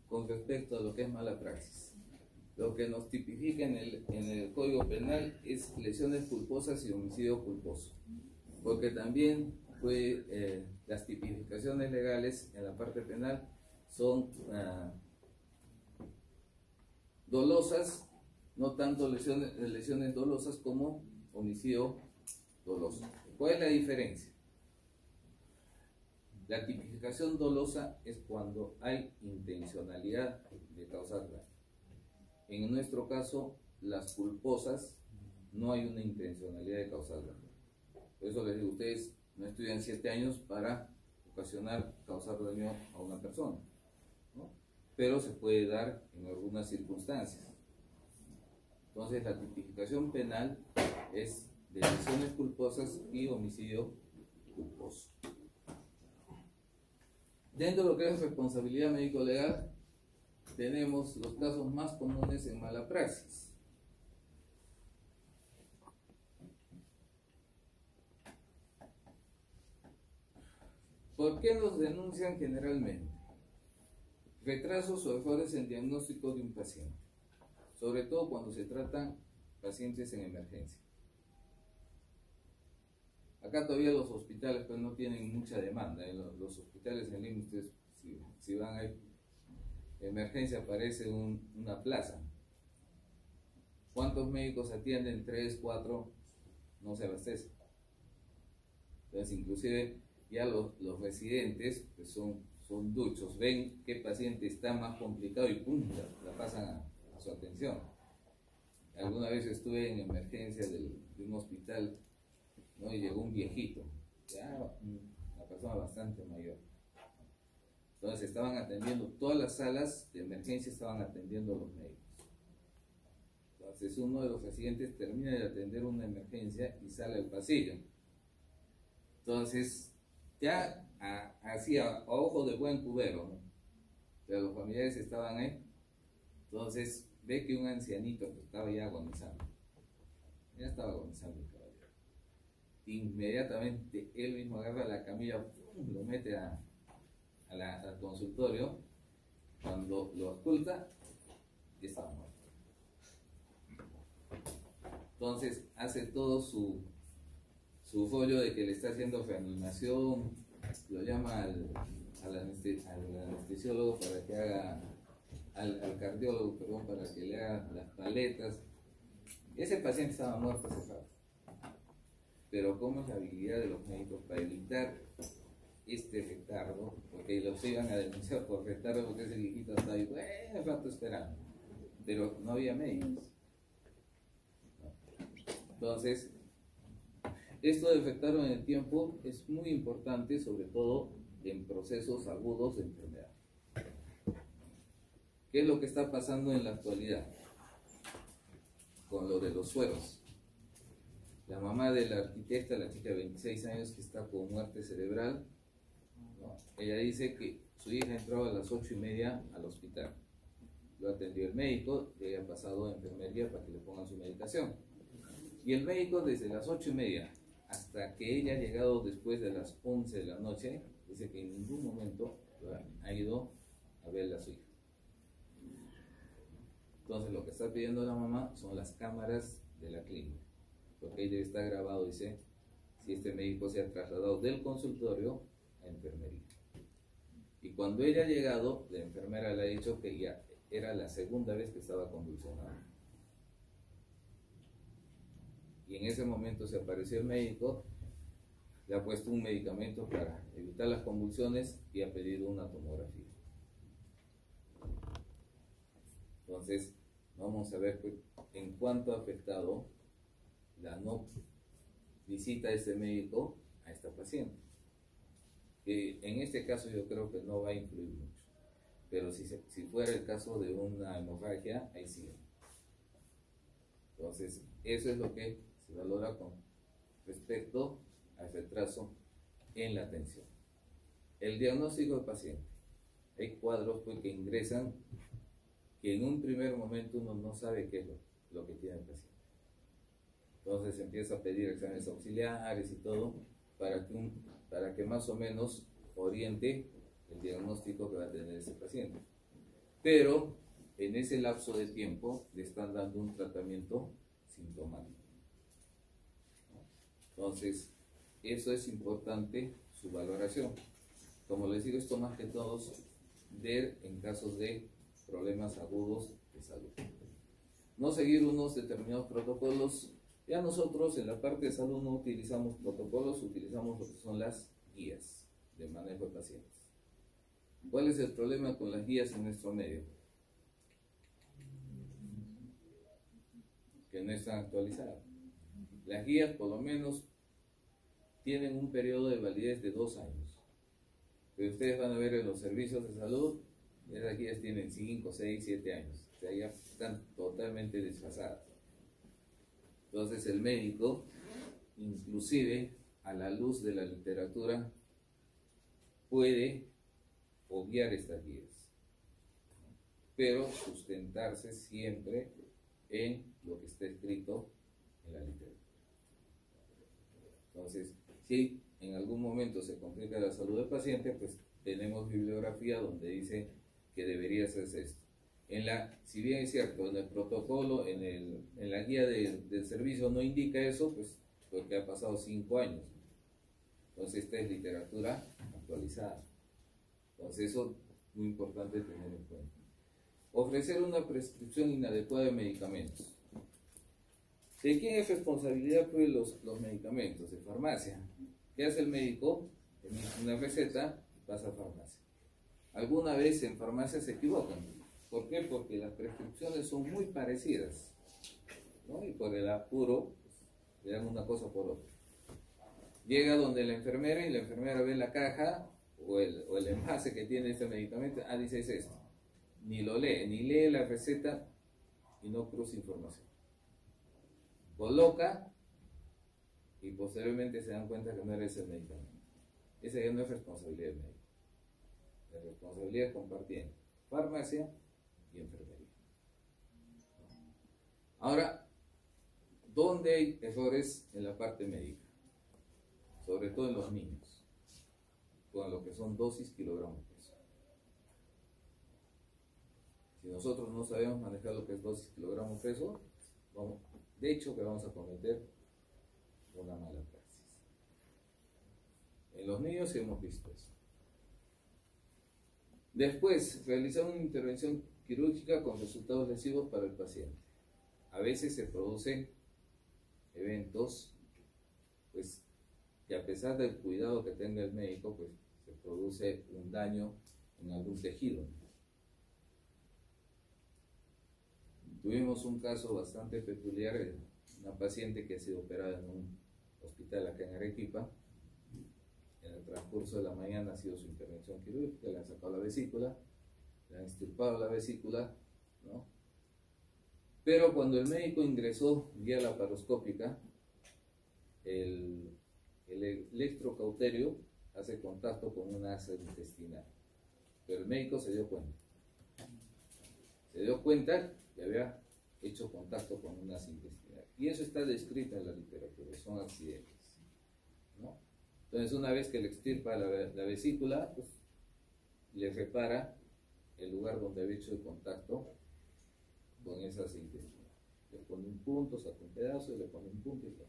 con respecto a lo que es mala praxis. Lo que nos tipifica en el Código Penal es lesiones culposas y homicidio culposo, porque también las tipificaciones legales en la parte penal son dolosas, no tanto lesiones dolosas como homicidio doloso. ¿Cuál es la diferencia? La tipificación dolosa es cuando hay intencionalidad de causar daño. En nuestro caso, las culposas, no hay una intencionalidad de causar daño. Por eso les digo, ustedes no estudian 7 años para causar daño a una persona, ¿no? Pero se puede dar en algunas circunstancias. Entonces, la tipificación penal es de lesiones culposas y homicidio culposo. Dentro de lo que es responsabilidad médico-legal, tenemos los casos más comunes en mala praxis. ¿Por qué nos denuncian generalmente? Retrasos o errores en diagnóstico de un paciente, sobre todo cuando se tratan pacientes en emergencia. Acá todavía los hospitales pues no tienen mucha demanda. Los hospitales en Lima, ustedes si van a emergencia parece una plaza. ¿Cuántos médicos atienden? 3, 4, no se abastece. Entonces inclusive ya los residentes pues son duchos, ven qué paciente está más complicado y pum, la pasan a su atención. Alguna vez estuve en emergencia de un hospital, ¿no? Y llegó un viejito, ya una persona bastante mayor. Entonces estaban atendiendo, todas las salas de emergencia estaban atendiendo a los médicos. Entonces uno de los residentes termina de atender una emergencia y sale al pasillo. Entonces ya así a ojo de buen cubero, ¿no? Pero los familiares estaban ahí. Entonces ve que un ancianito que estaba ya agonizando, ya estaba agonizando el caballero. Inmediatamente él mismo agarra la camilla, ¡pum!, lo mete al consultorio. Cuando lo oculta, ya estaba muerto. Entonces hace todo su rollo de que le está haciendo reanimación, lo llama al anestesiólogo para que haga, al cardiólogo, perdón, para que le haga las paletas. Ese paciente estaba muerto hace rato. Pero ¿cómo es la habilidad de los médicos para evitar este retardo? Porque los iban a denunciar por retardo porque ese viejito estaba ahí, bueno, rato esperando. Pero no había médicos. Entonces, esto de retardo en el tiempo es muy importante, sobre todo en procesos agudos de enfermedad. ¿Qué es lo que está pasando en la actualidad con lo de los sueros? La mamá de la arquitecta, la chica de 26 años que está con muerte cerebral, ¿no? Ella dice que su hija entró a las 8:30 al hospital. Lo atendió el médico, le había pasado a enfermería para que le pongan su medicación. Y el médico desde las 8:30 hasta que ella ha llegado después de las 11 de la noche, dice que en ningún momento ha ido a ver a su hija. Entonces lo que está pidiendo la mamá son las cámaras de la clínica, porque ahí debe estar grabado, dice, si este médico se ha trasladado del consultorio a enfermería. Y cuando ella ha llegado, la enfermera le ha dicho que ya era la segunda vez que estaba convulsionando. Y en ese momento se apareció el médico, le ha puesto un medicamento para evitar las convulsiones y ha pedido una tomografía. Entonces, vamos a ver en cuánto ha afectado la no visita de este médico a esta paciente. En este caso yo creo que no va a influir mucho, pero si fuera el caso de una hemorragia, ahí sí. Entonces, eso es lo que se valora con respecto al retraso en la atención. El diagnóstico del paciente. Hay cuadros pues, que ingresan que en un primer momento uno no sabe qué es lo que tiene el paciente. Entonces empieza a pedir exámenes auxiliares y todo para que más o menos oriente el diagnóstico que va a tener ese paciente. pero en ese lapso de tiempo le están dando un tratamiento sintomático. Entonces, eso es importante, su valoración. Como les digo, esto más que todos ver en casos de problemas agudos de salud. No seguir unos determinados protocolos. Ya nosotros en la parte de salud no utilizamos protocolos, utilizamos lo que son las guías de manejo de pacientes. ¿Cuál es el problema con las guías en nuestro medio? Que no están actualizadas. Las guías por lo menos tienen un periodo de validez de 2 años. Pero ustedes van a ver en los servicios de salud, esas guías tienen 5, 6, 7 años. O sea, ya están totalmente desfasadas. Entonces el médico, inclusive a la luz de la literatura, puede obviar estas guías, pero sustentarse siempre en lo que está escrito en la literatura. Entonces, si en algún momento se complica la salud del paciente, pues tenemos bibliografía donde dice que debería hacerse esto. Si bien es cierto, en el protocolo, en la guía del servicio no indica eso, pues porque ha pasado 5 años. Entonces esta es literatura actualizada. Entonces eso es muy importante tener en cuenta. Ofrecer una prescripción inadecuada de medicamentos. ¿De quién es responsabilidad pues, los medicamentos? De farmacia. ¿Qué hace el médico? Emite una receta y pasa a farmacia. Alguna vez en farmacia se equivocan. ¿Por qué? Porque las prescripciones son muy parecidas, ¿no? Y por el apuro pues, le dan una cosa por otra. Llega donde la enfermera y la enfermera ve la caja o el envase que tiene este medicamento. Ah, dice es esto. Ni lo lee, ni lee la receta y no cruza información. Coloca y posteriormente se dan cuenta que no era ese el medicamento. Esa ya no es responsabilidad del médico. La responsabilidad es compartir farmacia y enfermería. Ahora, ¿dónde hay errores en la parte médica? Sobre todo en los niños, con lo que son dosis kilogramos peso. Si nosotros no sabemos manejar lo que es dosis kilogramos peso, de hecho que vamos a cometer una mala praxis. En los niños sí hemos visto eso. Después, realizar una intervención quirúrgica con resultados lesivos para el paciente. A veces se producen eventos, pues, que a pesar del cuidado que tenga el médico, pues, se produce un daño en algún tejido. Tuvimos un caso bastante peculiar, una paciente que ha sido operada en un hospital acá en Arequipa. En el transcurso de la mañana ha sido su intervención quirúrgica, le han sacado la vesícula, le han extirpado la vesícula, ¿no? Pero cuando el médico ingresó vía laparoscópica, el electrocauterio hace contacto con una asa intestinal. Pero el médico se dio cuenta. Se dio cuenta que había hecho contacto con una asa intestinal. Y eso está descrito en la literatura, son accidentes, ¿no? Entonces, una vez que le extirpa la vesícula, pues, le repara el lugar donde había hecho el contacto con esa asa intestinal. Le pone un punto, saca un pedazo, le pone un punto y todo.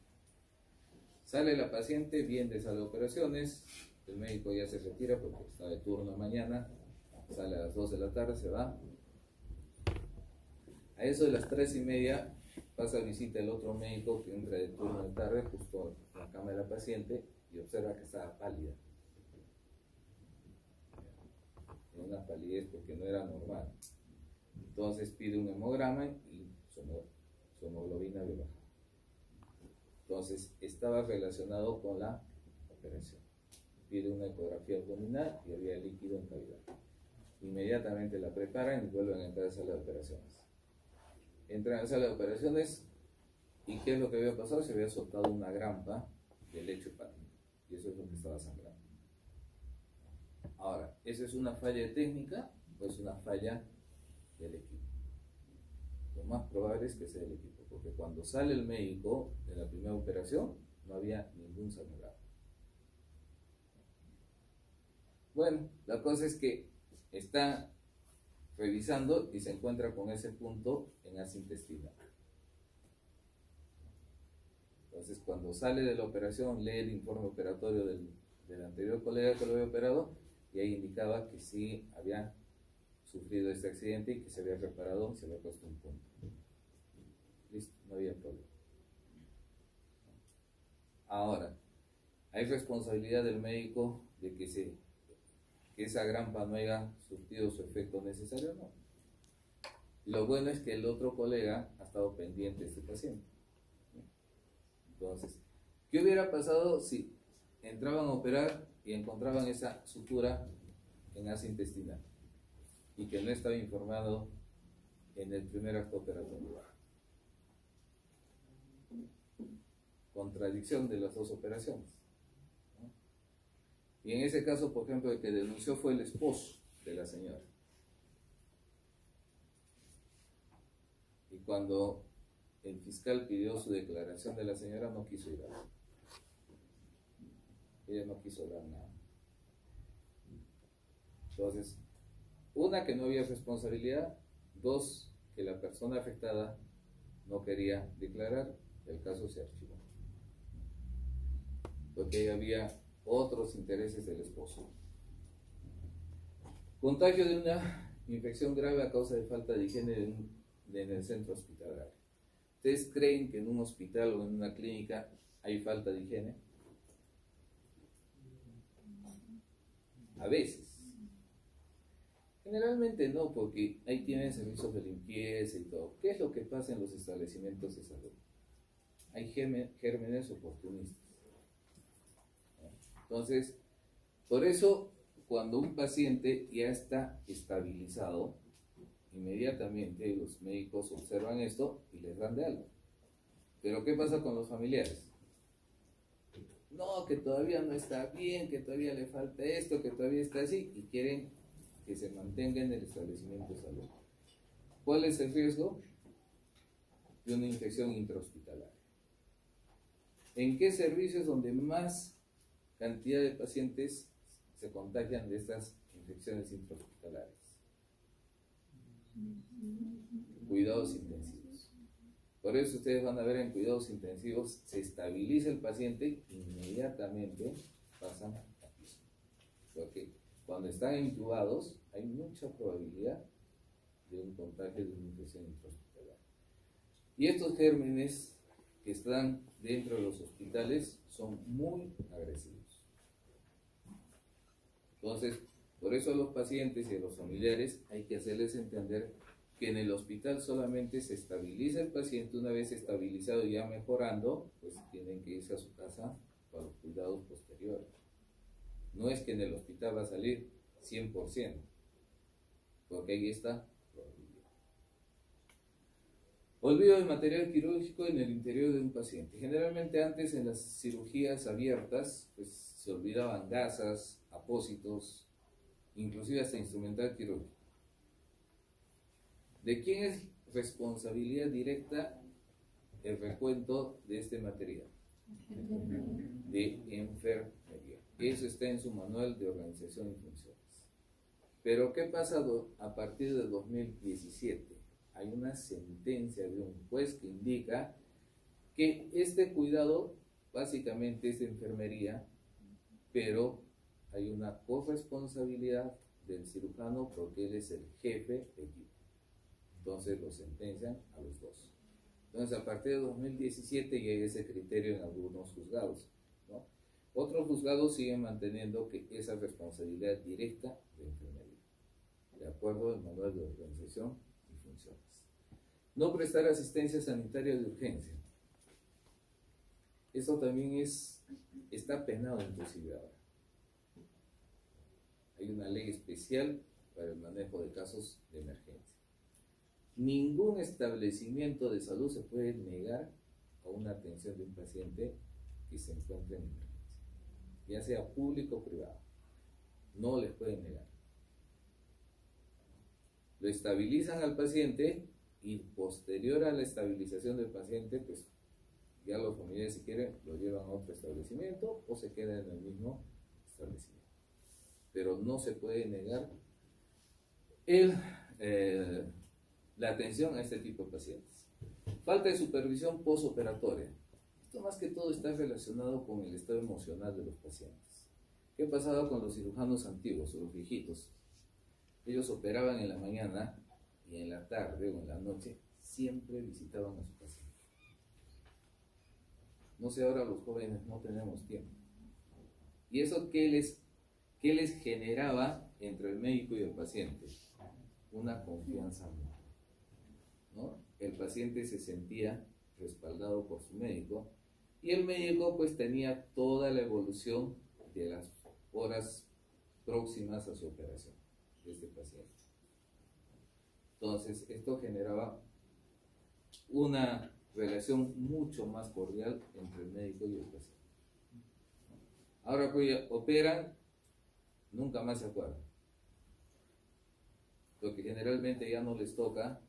Sale la paciente bien de sala de operaciones, el médico ya se retira porque está de turno mañana, sale a las 2 de la tarde, se va. A eso de las 3:30 pasa a visita el otro médico que entra de turno de tarde, justo a la cama de la paciente, y observa que estaba pálida. Era una palidez porque no era normal. Entonces pide un hemograma y su hemoglobina había bajado. Entonces estaba relacionado con la operación. Pide una ecografía abdominal y había líquido en cavidad. Inmediatamente la preparan y vuelven a entrar a la sala de operaciones. Entran a la sala de operaciones y ¿qué es lo que había pasado? Se había soltado una grampa del lecho hepático y eso es lo que estaba sangrando. Ahora, ¿eso es una falla de técnica o es una falla del equipo? Lo más probable es que sea el equipo, porque cuando sale el médico de la primera operación no había ningún sangrado. Bueno, la cosa es que está revisando y se encuentra con ese punto en asa intestinal. Entonces, cuando sale de la operación, lee el informe operatorio del anterior colega que lo había operado y ahí indicaba que sí había sufrido este accidente y que se había reparado, se había puesto un punto. Listo, no había problema. Ahora, ¿hay responsabilidad del médico de que esa grampa no haya surtido su efecto necesario? No. Lo bueno es que el otro colega ha estado pendiente de este paciente. Entonces, ¿qué hubiera pasado si entraban a operar y encontraban esa sutura en asa intestinal y que no estaba informado en el primer acto operatorio? Contradicción de las dos operaciones, ¿no? Y en ese caso, por ejemplo, el que denunció fue el esposo de la señora. Y cuando el fiscal pidió su declaración de la señora, no quiso ir a dar. Ella no quiso dar nada. Entonces, una, que no había responsabilidad; dos, que la persona afectada no quería declarar, el caso se archivó. Porque ahí había otros intereses del esposo. Contagio de una infección grave a causa de falta de higiene en el centro hospitalario. ¿Ustedes creen que en un hospital o en una clínica hay falta de higiene? A veces. Generalmente no, porque ahí tienen servicios de limpieza y todo. ¿Qué es lo que pasa en los establecimientos de salud? Hay gérmenes oportunistas. Entonces, por eso, cuando un paciente ya está estabilizado, inmediatamente los médicos observan esto y les dan de algo. Pero ¿qué pasa con los familiares? No, que todavía no está bien, que todavía le falta esto, que todavía está así, y quieren que se mantenga en el establecimiento de salud. ¿Cuál es el riesgo? De una infección intrahospitalaria. ¿En qué servicios donde más cantidad de pacientes se contagian de estas infecciones intrahospitalarias? Cuidados intensivos. Por eso ustedes van a ver en cuidados intensivos, se estabiliza el paciente, inmediatamente pasan a piso. Porque cuando están intubados, hay mucha probabilidad de un contagio de una infección intrahospitalaria. Y estos gérmenes que están dentro de los hospitales son muy agresivos. Entonces, por eso a los pacientes y a los familiares hay que hacerles entender que en el hospital solamente se estabiliza el paciente. Una vez estabilizado y ya mejorando, pues tienen que irse a su casa para los cuidados posteriores. No es que en el hospital va a salir 100%, porque ahí está probabilidad. Olvido de material quirúrgico en el interior de un paciente. Generalmente antes en las cirugías abiertas, pues se olvidaban gasas, apósitos, inclusive hasta instrumental quirúrgico. ¿De quién es responsabilidad directa el recuento de este material? De enfermería. Eso está en su manual de organización y funciones. Pero ¿qué pasa a partir de 2017? Hay una sentencia de un juez que indica que este cuidado básicamente es de enfermería, pero hay una corresponsabilidad del cirujano porque él es el jefe de equipo. Entonces lo sentencian a los dos. Entonces a partir de 2017 ya hay ese criterio en algunos juzgados, ¿no? Otros juzgados siguen manteniendo que esa responsabilidad directa de enfermería, de acuerdo al manual de organización y funciones. No prestar asistencia sanitaria de urgencia. Eso también está penado inclusive ahora. Hay una ley especial para el manejo de casos de emergencia. Ningún establecimiento de salud se puede negar a una atención de un paciente que se encuentre en emergencia, ya sea público o privado. No les pueden negar. Lo estabilizan al paciente y posterior a la estabilización del paciente, pues ya los familiares, si quieren, lo llevan a otro establecimiento o se quedan en el mismo establecimiento. Pero no se puede negar el la atención a este tipo de pacientes. Falta de supervisión postoperatoria. Esto más que todo está relacionado con el estado emocional de los pacientes. ¿Qué pasaba con los cirujanos antiguos, los viejitos? Ellos operaban en la mañana y en la tarde o en la noche siempre visitaban a su paciente. No sé, ahora los jóvenes no tenemos tiempo. ¿Y eso qué les generaba entre el médico y el paciente? Una confianza mutua, ¿no? El paciente se sentía respaldado por su médico y el médico pues tenía toda la evolución de las horas próximas a su operación de este paciente. Entonces esto generaba una relación mucho más cordial entre el médico y el paciente. Ahora pues operan, nunca más se acuerdan, porque generalmente ya no les toca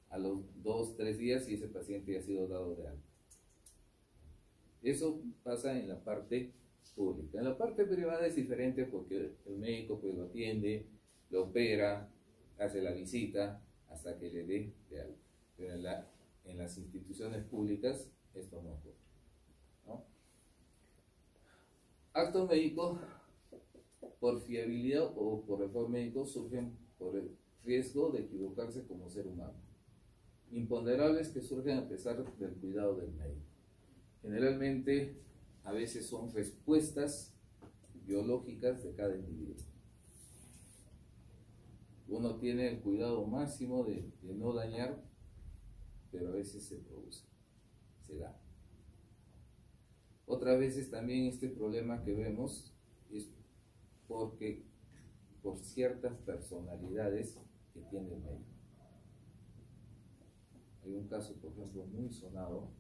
a los 2-3 días y ese paciente ya ha sido dado de alta. Eso pasa en la parte pública. En la parte privada es diferente porque el médico pues lo atiende, lo opera, hace la visita hasta que le dé de alta. Pero en las instituciones públicas esto no ocurre, ¿no? Actos médicos por fiabilidad o por error médico surgen por el riesgo de equivocarse como ser humano. Imponderables que surgen a pesar del cuidado del médico. Generalmente, a veces son respuestas biológicas de cada individuo. Uno tiene el cuidado máximo de no dañar, pero a veces se produce, se da. Otras veces también este problema que vemos es porque por ciertas personalidades que tiene el médico. Hay un caso, por ejemplo, muy sonado,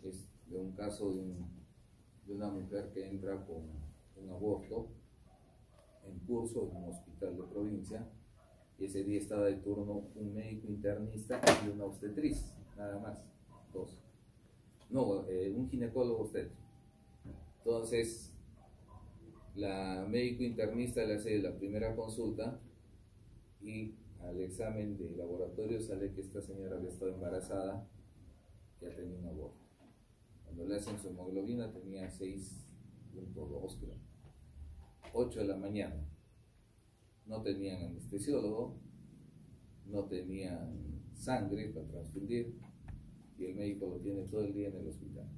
es de un caso de una mujer que entra con un aborto en curso en un hospital de provincia, y ese día estaba de turno un médico internista y una obstetriz, nada más, dos. No, un ginecólogo obstetriz. Entonces, la médico internista le hace la primera consulta y al examen de laboratorio sale que esta señora había estado embarazada y ha tenido un aborto. Cuando le hacen su hemoglobina tenía 6.2, creo. 8 de la mañana. No tenían anestesiólogo, no tenían sangre para transfundir y el médico lo tiene todo el día en el hospital.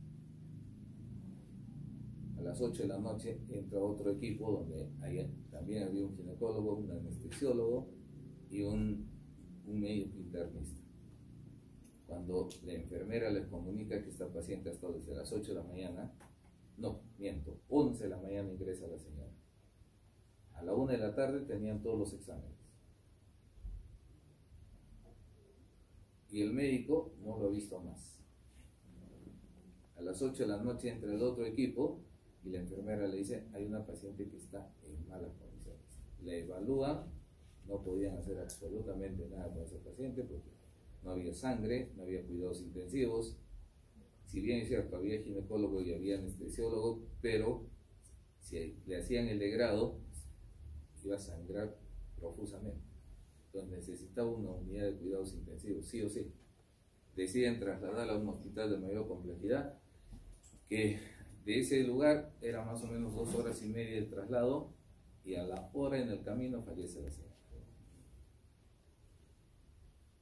A las 8 de la noche entra otro equipo donde también había un ginecólogo, un anestesiólogo y un médico internista. Cuando la enfermera les comunica que esta paciente ha estado desde las 8 de la mañana, 11 de la mañana ingresa la señora. A la 1 de la tarde tenían todos los exámenes. Y el médico no lo ha visto más. A las 8 de la noche entra el otro equipo y la enfermera le dice, hay una paciente que está en malas condiciones. La evalúan, no podían hacer absolutamente nada con esa paciente porque no había sangre, no había cuidados intensivos. Si bien es cierto, había ginecólogo y había anestesiólogo, pero si le hacían el degrado, iba a sangrar profusamente. Entonces necesitaba una unidad de cuidados intensivos, sí o sí. Deciden trasladarla a un hospital de mayor complejidad, que de ese lugar era más o menos 2 horas y media de traslado, y a la hora en el camino fallece la señora.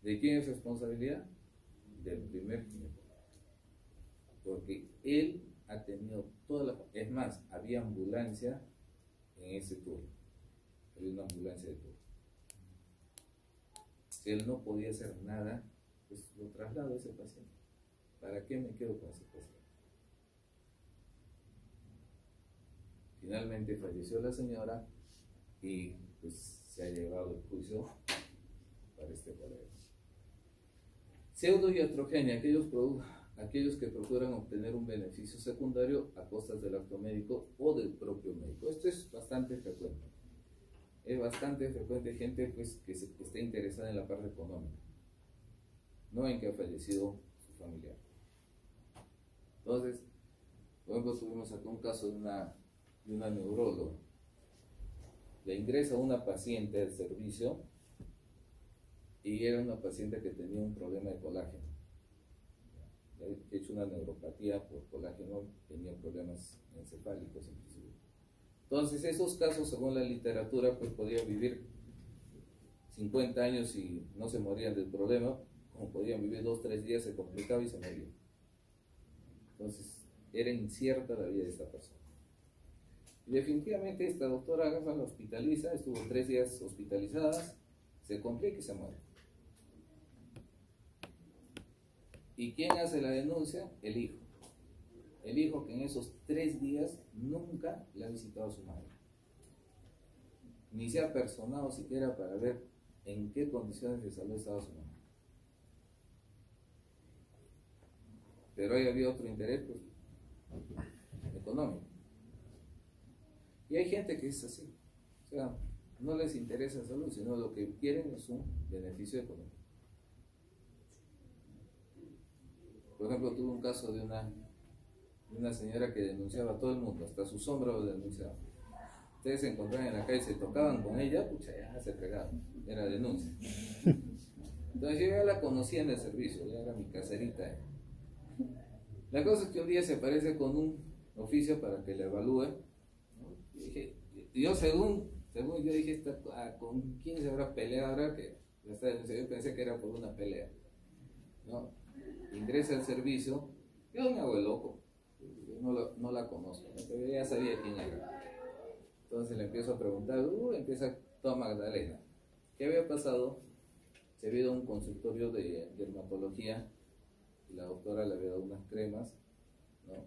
¿De quién es responsabilidad? Del primer ginecólogo. Porque él ha tenido es más, había ambulancia en ese turno. Había una ambulancia de turno. Si él no podía hacer nada, pues lo traslado a ese paciente. ¿Para qué me quedo con ese paciente? Finalmente falleció la señora y pues se ha llevado el juicio para este colega. Pseudoiatrogenia, aquellos que procuran obtener un beneficio secundario a costas del acto médico o del propio médico. Esto es bastante frecuente. Es bastante frecuente gente pues, que está interesada en la parte económica, no en que ha fallecido su familiar. Entonces, por ejemplo, tuvimos acá un caso de una neuróloga. Le ingresa una paciente al servicio y era una paciente que tenía un problema de colágeno. De hecho, una neuropatía por colágeno, tenía problemas encefálicos inclusive. Entonces, esos casos, según la literatura, pues podían vivir 50 años y no se morían del problema, como podían vivir 2 o 3 días, se complicaba y se morían. Entonces, era incierta la vida de esta persona. Y definitivamente esta doctora Gafa la hospitaliza, estuvo 3 días hospitalizada, se complica y se muere. ¿Y quién hace la denuncia? El hijo. El hijo que en esos 3 días nunca le ha visitado a su madre. Ni se ha personado siquiera para ver en qué condiciones de salud estaba su mamá. Pero ahí había otro interés, pues, económico. Y hay gente que es así. O sea, no les interesa la salud, sino lo que quieren es un beneficio económico. Por ejemplo, tuve un caso de una señora que denunciaba a todo el mundo, hasta su sombra lo denunciaba. Ustedes se encontraban en la calle, se tocaban con ella, pucha, ya se pegaban, era denuncia. Entonces yo ya la conocía en el servicio, ya era mi caserita. La cosa es que un día se aparece con un oficio para que la evalúe, ¿no? Y dije, yo según yo dije, ¿con quién se habrá peleado ahora? Que yo pensé que era por una pelea, ¿no? Ingresa al servicio, yo me hago el loco, yo no la conozco, ¿no? Pero ya sabía quién era. Entonces le empiezo a preguntar, empieza toda Magdalena. ¿Qué había pasado? Se había ido a un consultorio de dermatología y la doctora le había dado unas cremas, ¿no?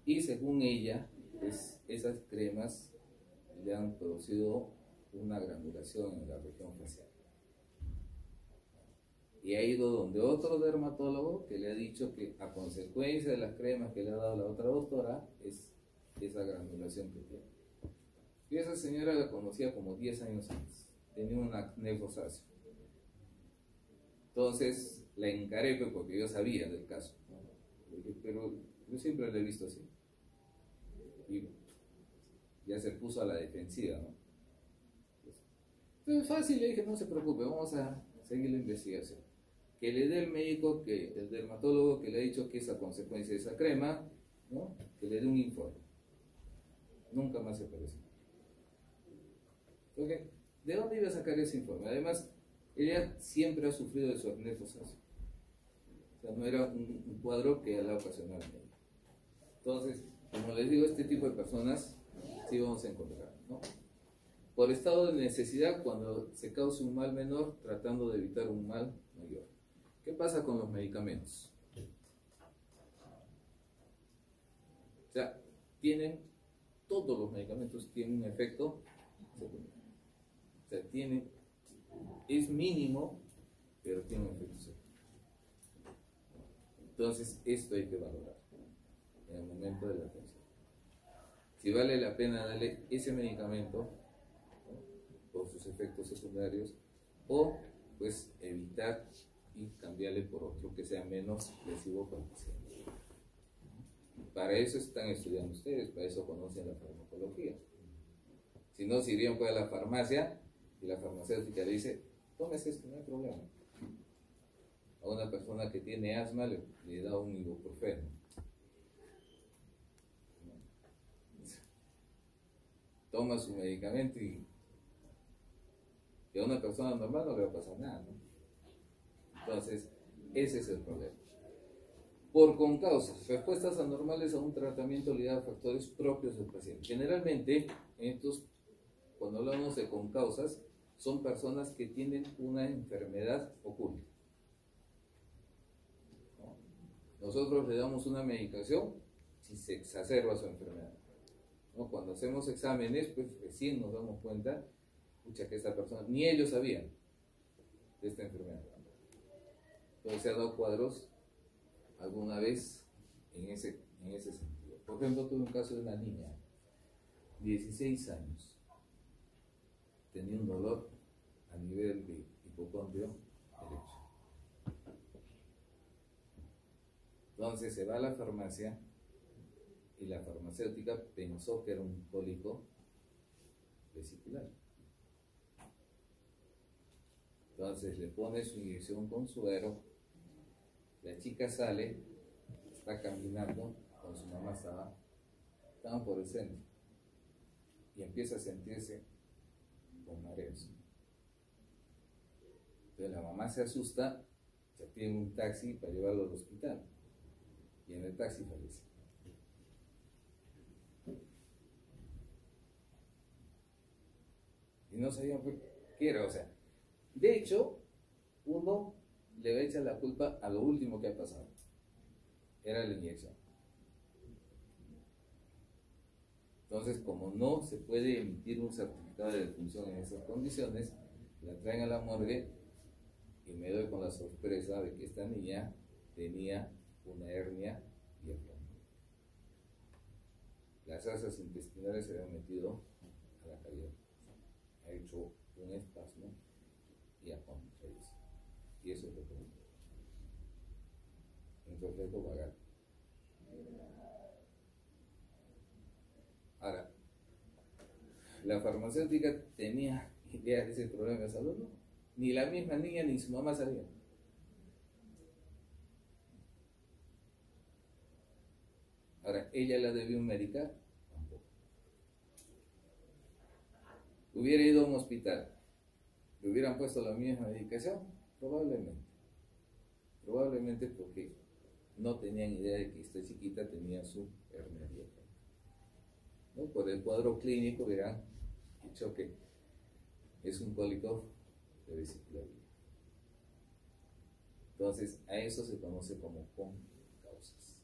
Y según ella, pues, esas cremas le han producido una granulación en la región facial. Y ha ido donde otro dermatólogo que le ha dicho que a consecuencia de las cremas que le ha dado la otra doctora es esa granulación que tiene. Y esa señora la conocía como 10 años antes, tenía un acné rosáceo. Entonces la encaré porque yo sabía del caso, ¿no? Pero yo siempre la he visto así. Y ya se puso a la defensiva, ¿no? Entonces fácil, le dije, no se preocupe, vamos a seguir la investigación. Que le dé el médico, el dermatólogo que le ha dicho que es a consecuencia de esa crema, ¿no? Que le dé un informe. Nunca más se apareció. Okay. ¿De dónde iba a sacar ese informe? Además, ella siempre ha sufrido de su acné rosáceo. O sea, no era un cuadro que la ocasionaba en ella. Entonces, como les digo, este tipo de personas sí vamos a encontrar, ¿no? Por estado de necesidad, cuando se causa un mal menor, tratando de evitar un mal mayor. ¿Qué pasa con los medicamentos? O sea, todos los medicamentos tienen un efecto secundario. O sea, es mínimo, pero tiene un efecto secundario. Entonces, esto hay que valorar en el momento de la atención. Si vale la pena darle ese medicamento, ¿no? Por sus efectos secundarios, o pues evitar y cambiarle por otro que sea menos lesivo para el paciente. Para eso están estudiando ustedes, para eso conocen la farmacología. Si no, si irían pues a la farmacia y la farmacéutica le dice, tómese esto, no hay problema. A una persona que tiene asma le da un ibuprofeno. Toma su medicamento y a una persona normal no le va a pasar nada, ¿no? Entonces, ese es el problema. Por concausas, respuestas anormales a un tratamiento ligado a factores propios del paciente. Generalmente, cuando hablamos de concausas, son personas que tienen una enfermedad oculta, ¿no? Nosotros le damos una medicación si se exacerba su enfermedad, ¿no? Cuando hacemos exámenes, pues recién nos damos cuenta, pucha, que esta persona, ni ellos sabían de esta enfermedad. Entonces se han dado cuadros alguna vez en ese sentido. Por ejemplo, tuve un caso de una niña, 16 años, tenía un dolor a nivel de hipocondrio derecho. Entonces se va a la farmacia y la farmacéutica pensó que era un cólico vesicular. Entonces le pone su inyección con suero, la chica sale, está caminando, con su mamá estaban por el centro, y empieza a sentirse con mareos. Entonces la mamá se asusta, se pide un taxi para llevarlo al hospital, y en el taxi fallece. Y no sabían qué era, o sea, de hecho, uno le va a echar la culpa a lo último que ha pasado, era la inyección. Entonces, como no se puede emitir un certificado de defunción en esas condiciones, la traen a la morgue y me doy con la sorpresa de que esta niña tenía una hernia diafragmática. Las asas intestinales se habían metido a la cavidad, ha hecho un espasmo y ha contraído. Y eso es lo que un reflejo vagal. Ahora, la farmacéutica tenía idea de ese problema de salud, ¿no? Ni la misma niña ni su mamá sabían. Ahora, ¿ella la debió medicar? Tampoco. ¿Hubiera ido a un hospital? ¿Le hubieran puesto la misma medicación? Probablemente. Probablemente porque no tenían idea de que esta chiquita tenía su hernia diafragmática, ¿no? Por el cuadro clínico hubieran dicho que es un cólico de vesícula biliar. Entonces, a eso se conoce como concausas.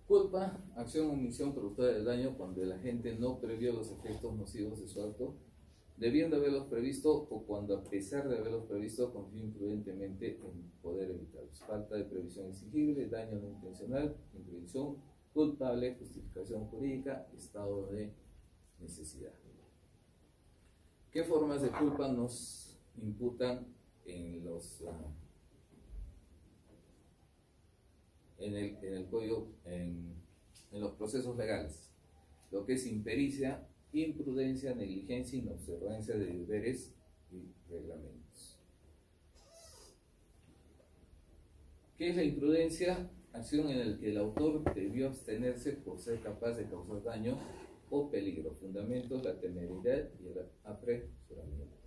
Culpa, acción o omisión productora del daño cuando el agente no previó los efectos nocivos de su acto, debiendo haberlos previsto o cuando a pesar de haberlos previsto confió imprudentemente en poder evitarlos. Falta de previsión exigible, daño no intencional, imprevisión culpable, justificación jurídica, estado de necesidad. ¿Qué formas de culpa nos imputan en el código, en los procesos legales? Lo que es impericia, imprudencia, negligencia, inobservancia de deberes y reglamentos. ¿Qué es la imprudencia? Acción en la que el autor debió abstenerse por ser capaz de causar daño o peligro. Fundamentos: la temeridad y el apresuramiento.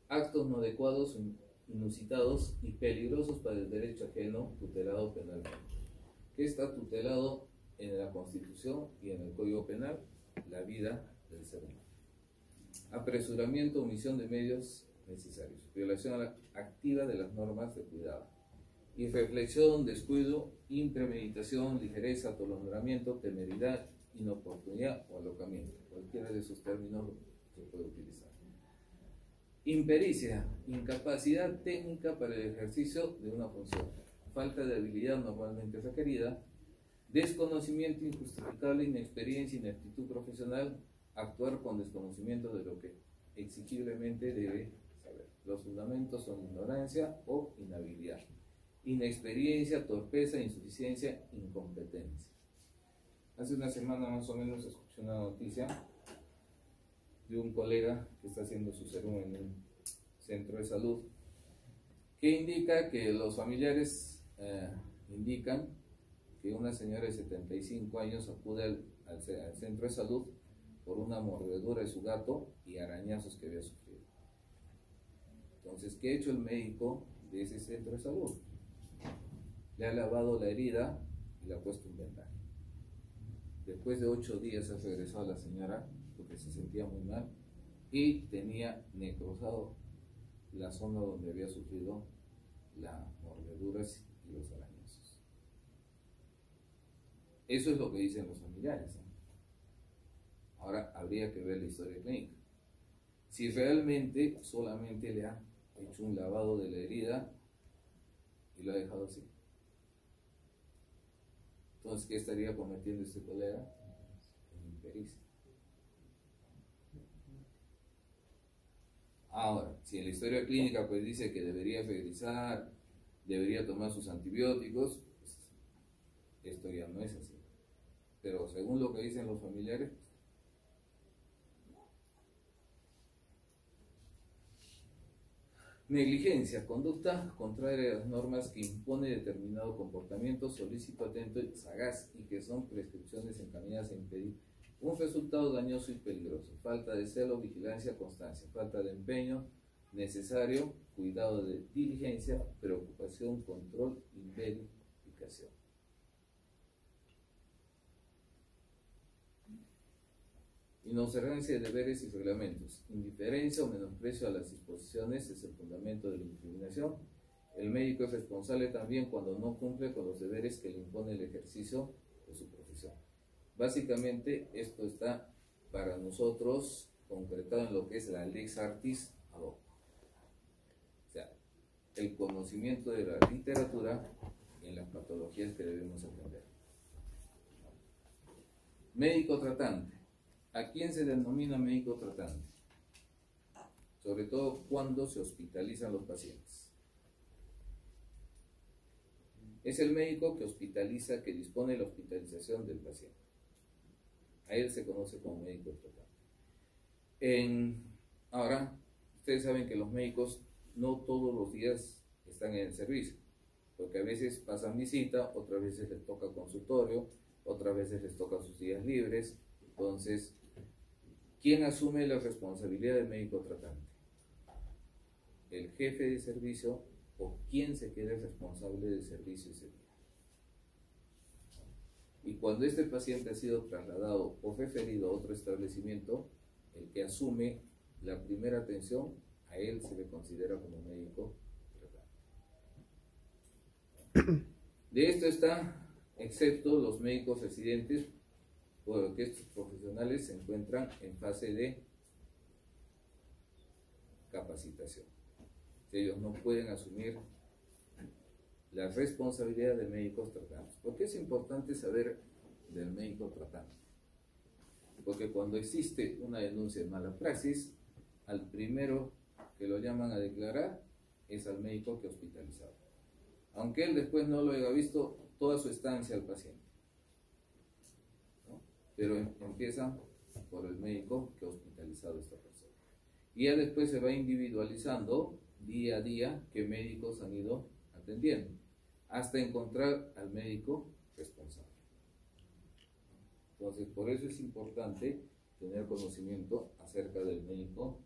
Actos no adecuados, inusitados y peligrosos para el derecho ajeno tutelado penalmente. ¿Qué está tutelado en la Constitución y en el Código Penal? La vida del ser humano. Apresuramiento, omisión de medios necesarios. Violación activa de las normas de cuidado. Irreflexión, descuido, impremeditación, ligereza, atolondramiento, temeridad, inoportunidad o alocamiento. Cualquiera de esos términos se puede utilizar. Impericia, incapacidad técnica para el ejercicio de una función. Falta de habilidad normalmente requerida. Desconocimiento injustificable, inexperiencia, ineptitud profesional. Actuar con desconocimiento de lo que exigiblemente debe saber. Los fundamentos son ignorancia o inhabilidad. Inexperiencia, torpeza, insuficiencia, incompetencia. Hace una semana más o menos escuché una noticia de un colega que está haciendo su serum en un centro de salud, que indica que los familiares indican que una señora de 75 años acude al centro de salud por una mordedura de su gato y arañazos que había sufrido. Entonces, ¿qué ha hecho el médico de ese centro de salud? Le ha lavado la herida y le ha puesto un vendaje. Después de 8 días ha regresado a la señora porque se sentía muy mal y tenía necrosado la zona donde había sufrido las mordeduras y los arañazos. Eso es lo que dicen los familiares, ¿no? Ahora habría que ver la historia clínica. Si realmente solamente le ha hecho un lavado de la herida y lo ha dejado así. Entonces, ¿qué estaría cometiendo este colega? Impericia. Ahora, si en la historia clínica pues dice que debería regresar, debería tomar sus antibióticos, pues, esto ya no es así. pero según lo que dicen los familiares, negligencia, conducta contraria a las normas que impone determinado comportamiento solícito, atento y sagaz y que son prescripciones encaminadas a impedir un resultado dañoso y peligroso. Falta de celo, vigilancia, constancia. Falta de empeño necesario, cuidado de diligencia, preocupación, control y verificación. Inobservancia de deberes y reglamentos. Indiferencia o menosprecio a las disposiciones es el fundamento de la incriminación. El médico es responsable también cuando no cumple con los deberes que le impone el ejercicio de su profesión. Básicamente, esto está para nosotros concretado en lo que es la lex artis ad hoc. O sea, el conocimiento de la literatura en las patologías que debemos atender. Médico tratante. ¿A quién se denomina médico tratante? Sobre todo cuando se hospitalizan los pacientes. Es el médico que hospitaliza, que dispone de la hospitalización del paciente. A él se conoce como médico tratante. Ahora, ustedes saben que los médicos no todos los días están en el servicio, porque a veces pasan visita, otras veces les toca consultorio, otras veces les toca sus días libres. Entonces, ¿quién asume la responsabilidad del médico tratante? ¿El jefe de servicio o quién se queda responsable del servicio ese día? Y cuando este paciente ha sido trasladado o referido a otro establecimiento, el que asume la primera atención, a él se le considera como médico tratante. De esto está excepto los médicos residentes, porque estos profesionales se encuentran en fase de capacitación. Ellos no pueden asumir la responsabilidad de médicos tratantes. ¿Por qué es importante saber del médico tratante? Porque cuando existe una denuncia de mala praxis, al primero que lo llaman a declarar es al médico que ha hospitalizado, aunque él después no lo haya visto toda su estancia al paciente, ¿no? Pero empieza por el médico que ha hospitalizado a esta persona. Y ya después se va individualizando día a día qué médicos han ido atendiendo, hasta encontrar al médico responsable. Entonces, por eso es importante tener conocimiento acerca del médico.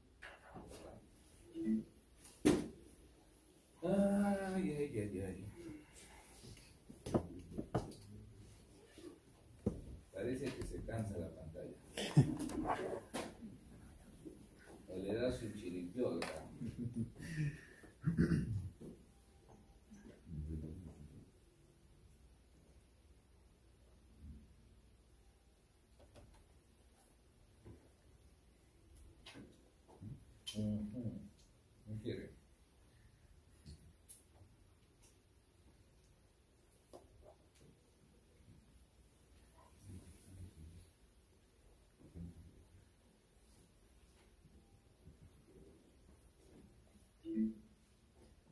Ay, ay, ay, ay. Parece que se cansa la pantalla. O le da su chiripiolca. No quiere.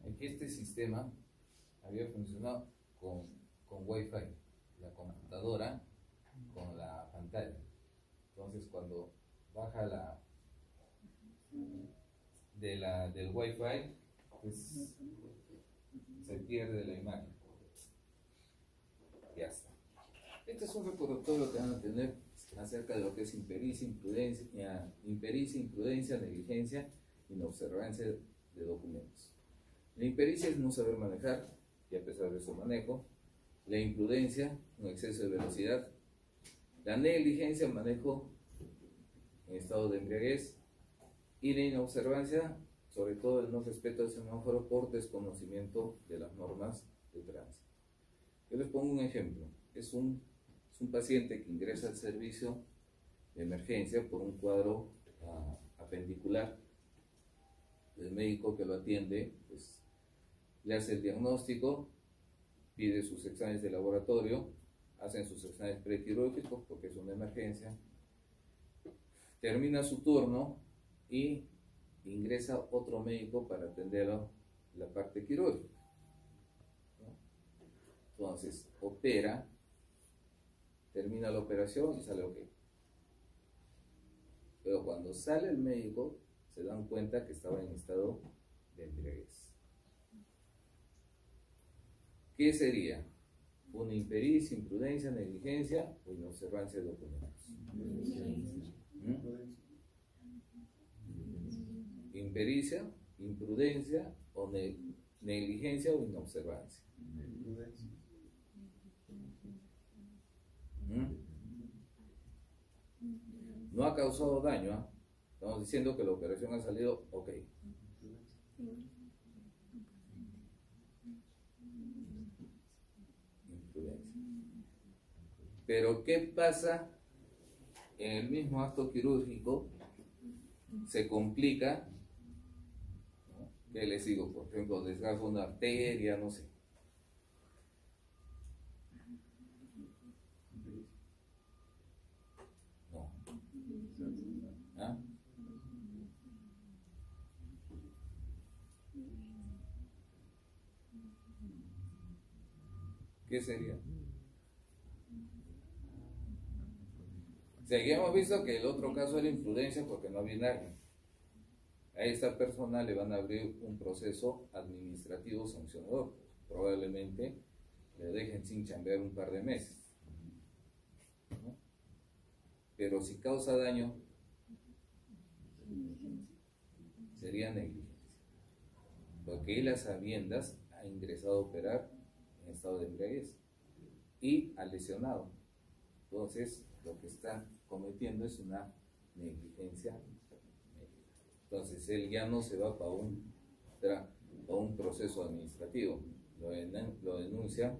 Aquí este sistema había funcionado con Wi-Fi, la computadora con la pantalla. Entonces cuando baja del Wi-Fi, pues se pierde la imagen. Ya está. Este es un recordatorio que van a tener acerca de lo que es impericia, imprudencia, negligencia, inobservancia de documentos. La impericia es no saber manejar, y a pesar de su manejo. La imprudencia, un exceso de velocidad. La negligencia, manejo en estado de embriaguez. Y la inobservancia, sobre todo el no respeto al semáforo por desconocimiento de las normas de tránsito. Yo les pongo un ejemplo. Es un paciente que ingresa al servicio de emergencia por un cuadro apendicular. El médico que lo atiende, pues, le hace el diagnóstico, pide sus exámenes de laboratorio, hacen sus exámenes prequirúrgicos porque es una emergencia, termina su turno y ingresa otro médico para atender la parte quirúrgica, ¿no? Entonces opera, termina la operación y sale ok. Pero cuando sale el médico, se dan cuenta que estaba en estado de embriaguez. ¿Qué sería? ¿Una impericia, imprudencia, negligencia o inobservancia de documentos? Impericia, imprudencia o negligencia o inobservancia. No ha causado daño, ¿eh? Estamos diciendo que la operación ha salido ok. Imprudencia. Pero ¿qué pasa en el mismo acto quirúrgico? Se complica, ¿no? ¿Qué les digo? Por ejemplo, desgarra una arteria, no sé. No. ¿Ah? ¿Qué sería? O sea, ya hemos visto que el otro caso era imprudencia porque no había nadie. A esta persona le van a abrir un proceso administrativo sancionador. Probablemente le dejen sin chambear un par de meses, ¿no? Pero si causa daño, sería negligencia. Porque él a sabiendas ha ingresado a operar en estado de embriaguez y ha lesionado. Entonces, lo que está cometiendo es una negligencia. Entonces, él ya no se va para un proceso administrativo, lo denuncia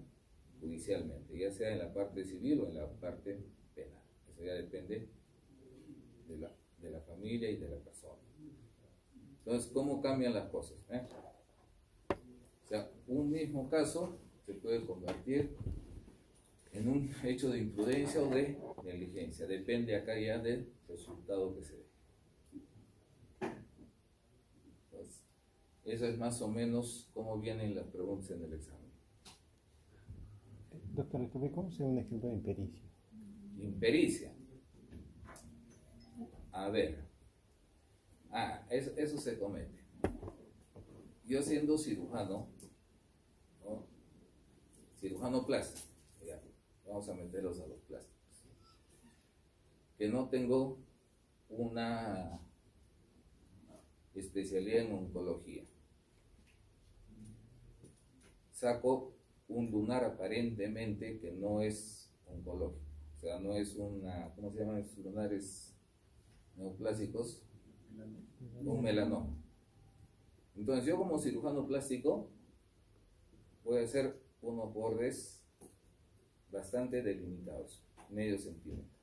judicialmente, ya sea en la parte civil o en la parte penal. Eso ya depende de la familia y de la persona. Entonces, ¿cómo cambian las cosas? O sea, un mismo caso se puede convertir en un hecho de imprudencia o de negligencia. Depende acá ya del resultado que se dé. Entonces, eso es más o menos cómo vienen las preguntas en el examen. Doctor, ¿cómo se da un ejemplo de impericia? Impericia. A ver. Eso se comete. Yo siendo cirujano, ¿no? Cirujano plástico, ya, vamos a meterlos a los plásticos, que no tengo una especialidad en oncología. Saco un lunar aparentemente que no es oncológico, o sea, no es una, ¿cómo se llaman esos lunares neoplásicos? Un melanoma. Entonces yo como cirujano plástico voy a hacer unos bordes bastante delimitados, medio centímetro,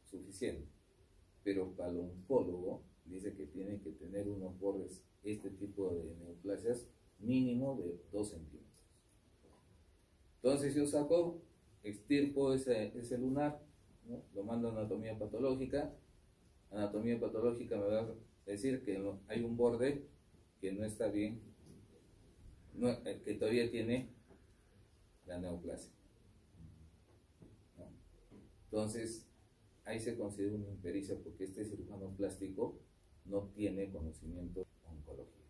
suficiente. Pero para el oncólogo dice que tiene que tener unos bordes, este tipo de neoplasias, mínimo de 2 centímetros. Entonces yo saco, extirpo ese lunar, ¿no? Lo mando a anatomía patológica. Anatomía patológica me va a decir que hay un borde que no está bien, que todavía tiene la neoplasia, ¿no? Entonces ahí se considera una impericia porque este cirujano plástico no tiene conocimiento de oncología,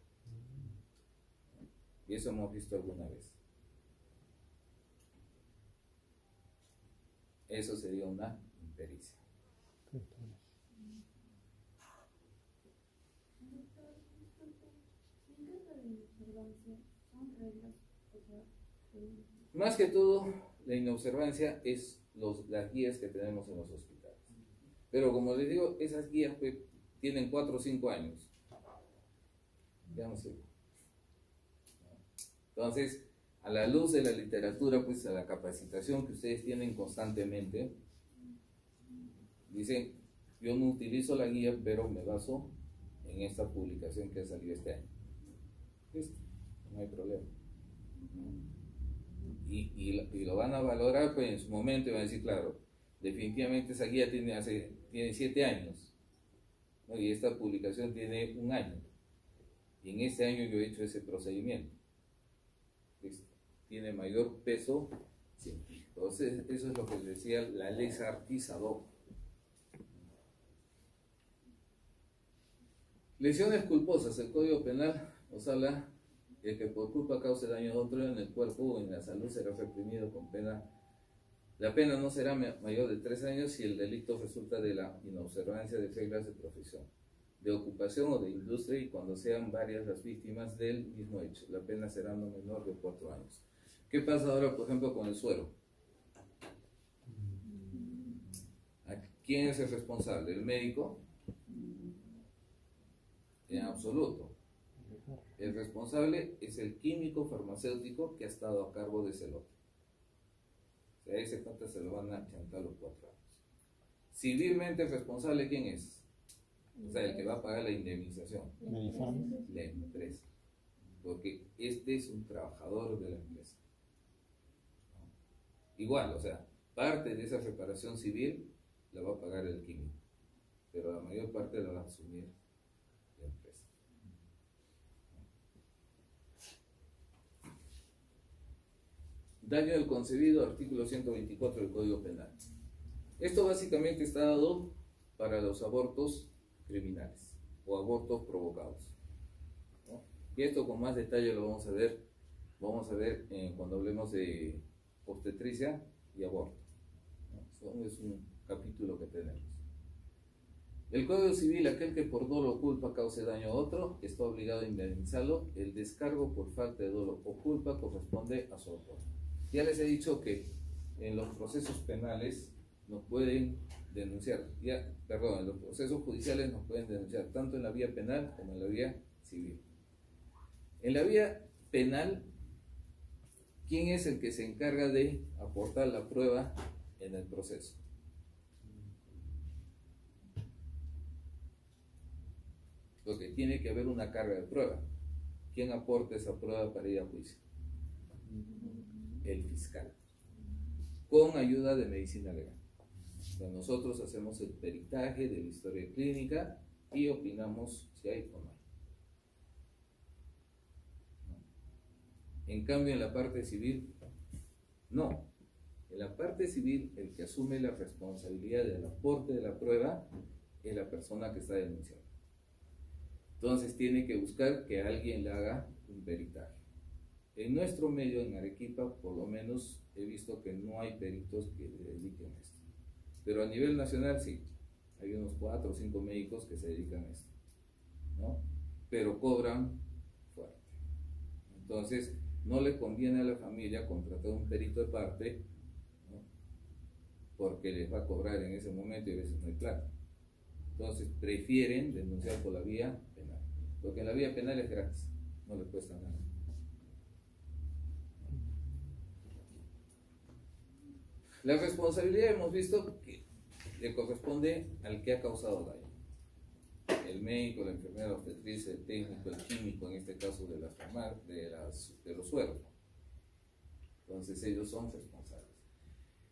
¿no? Y eso hemos visto alguna vez. Eso sería una impericia. Más que todo, la inobservancia es las guías que tenemos en los hospitales. Pero como les digo, esas guías pues, tienen 4 o 5 años. Ya no sé. Entonces, a la luz de la literatura, pues a la capacitación que ustedes tienen constantemente, dicen, yo no utilizo la guía, pero me baso en esta publicación que ha salido este año. Listo, no hay problema. Y lo van a valorar pues en su momento y van a decir, claro, definitivamente esa guía tiene 7 años, ¿no? Y esta publicación tiene 1 año. Y en este año yo he hecho ese procedimiento. Listo. Tiene mayor peso Sí. Entonces, eso es lo que decía la lex artis ad hoc. Lesiones culposas. El Código Penal nos habla de que por culpa cause daño a otro en el cuerpo o en la salud será reprimido con pena. La pena no será mayor de 3 años si el delito resulta de la inobservancia de reglas de profesión, de ocupación o de industria, y cuando sean varias las víctimas del mismo hecho. La pena será no menor de 4 años. ¿Qué pasa ahora, por ejemplo, con el suero? ¿Quién es el responsable? ¿El médico? En absoluto. El responsable es el químico farmacéutico que ha estado a cargo de ese lote. O sea, ese pata se lo van a chantar los 4 años. Civilmente el responsable, ¿quién es? O sea, el que va a pagar la indemnización. La empresa. Porque este es un trabajador de la empresa. Igual, o sea, parte de esa reparación civil la va a pagar el químico, pero la mayor parte la va a asumir la empresa. Daño del concebido, artículo 124 del Código Penal. Esto básicamente está dado para los abortos criminales o abortos provocados, ¿no? Y esto con más detalle lo vamos a ver cuando hablemos de obstetricia y aborto, ¿no? Es un capítulo que tenemos. El Código Civil, aquel que por dolo o culpa cause daño a otro, está obligado a indemnizarlo. El descargo por falta de dolo o culpa corresponde a su autor. Ya les he dicho que en los procesos penales nos pueden denunciar, en los procesos judiciales nos pueden denunciar tanto en la vía penal como en la vía civil. En la vía penal, ¿quién es el que se encarga de aportar la prueba en el proceso? Porque tiene que haber una carga de prueba. ¿Quién aporta esa prueba para ir a juicio? El fiscal, con ayuda de medicina legal. O sea, nosotros hacemos el peritaje de la historia clínica y opinamos si hay o no hay. En cambio, en la parte civil, no. En la parte civil, el que asume la responsabilidad del aporte de la prueba es la persona que está denunciando. Entonces tiene que buscar que alguien le haga un peritaje. En nuestro medio, en Arequipa, por lo menos he visto que no hay peritos que se dediquen a esto. Pero a nivel nacional sí, hay unos 4 o 5 médicos que se dedican a esto, ¿no? Pero cobran fuerte. Entonces, no le conviene a la familia contratar un perito de parte, ¿no? Porque les va a cobrar en ese momento y a veces no hay plata. Entonces, prefieren denunciar por la vía penal, porque la vía penal es gratis, no les cuesta nada. La responsabilidad hemos visto que le corresponde al que ha causado daño. El médico, la enfermera, la obstetricia, el técnico, el químico, en este caso de los sueros. Entonces ellos son responsables.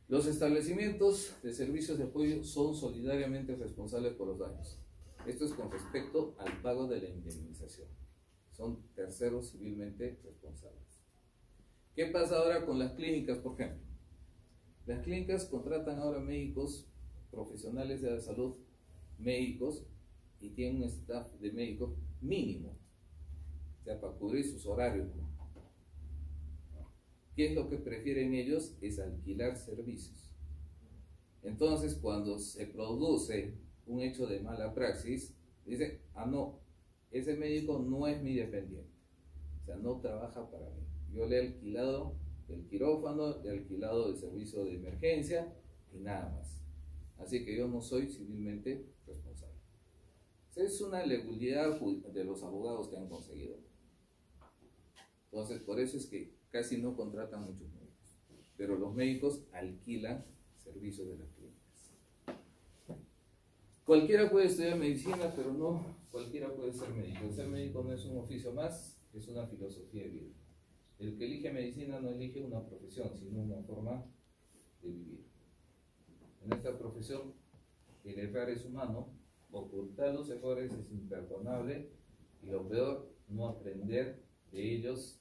Los establecimientos de servicios de apoyo son solidariamente responsables por los daños. Esto es con respecto al pago de la indemnización. Son terceros civilmente responsables. ¿Qué pasa ahora con las clínicas, por ejemplo? Las clínicas contratan ahora médicos, profesionales de la salud, médicos, y tienen un staff de médicos mínimo, o sea, para cubrir sus horarios. ¿Qué es lo que prefieren ellos? Es alquilar servicios. Entonces, cuando se produce un hecho de mala praxis, dicen, no, ese médico no es mi dependiente, o sea, no trabaja para mí. Yo le he alquilado el quirófano, le he alquilado el servicio de emergencia y nada más. Así que yo no soy civilmente responsable. Es una legalidad de los abogados que han conseguido. Entonces, por eso es que casi no contratan muchos médicos. Pero los médicos alquilan servicios de las clínicas. Cualquiera puede estudiar medicina, pero no cualquiera puede ser médico. Ser médico no es un oficio más, es una filosofía de vida. El que elige medicina no elige una profesión, sino una forma de vivir. En esta profesión, el errar es humano, ocultar los errores es imperdonable y lo peor, no aprender de ellos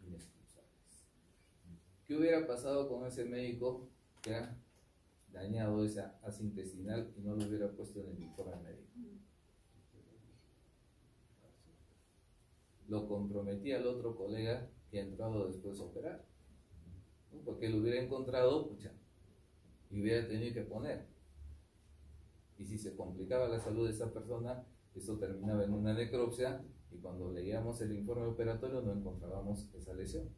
inexcusables. ¿Qué hubiera pasado con ese médico que ha dañado esa asa intestinal y no lo hubiera puesto en el informe médico? Lo comprometía al otro colega que ha entrado después de operar, ¿no? Porque lo hubiera encontrado, pucha, y hubiera tenido que poner. Y si se complicaba la salud de esa persona, esto terminaba en una necropsia y cuando leíamos el informe operatorio no encontrábamos esa lesión.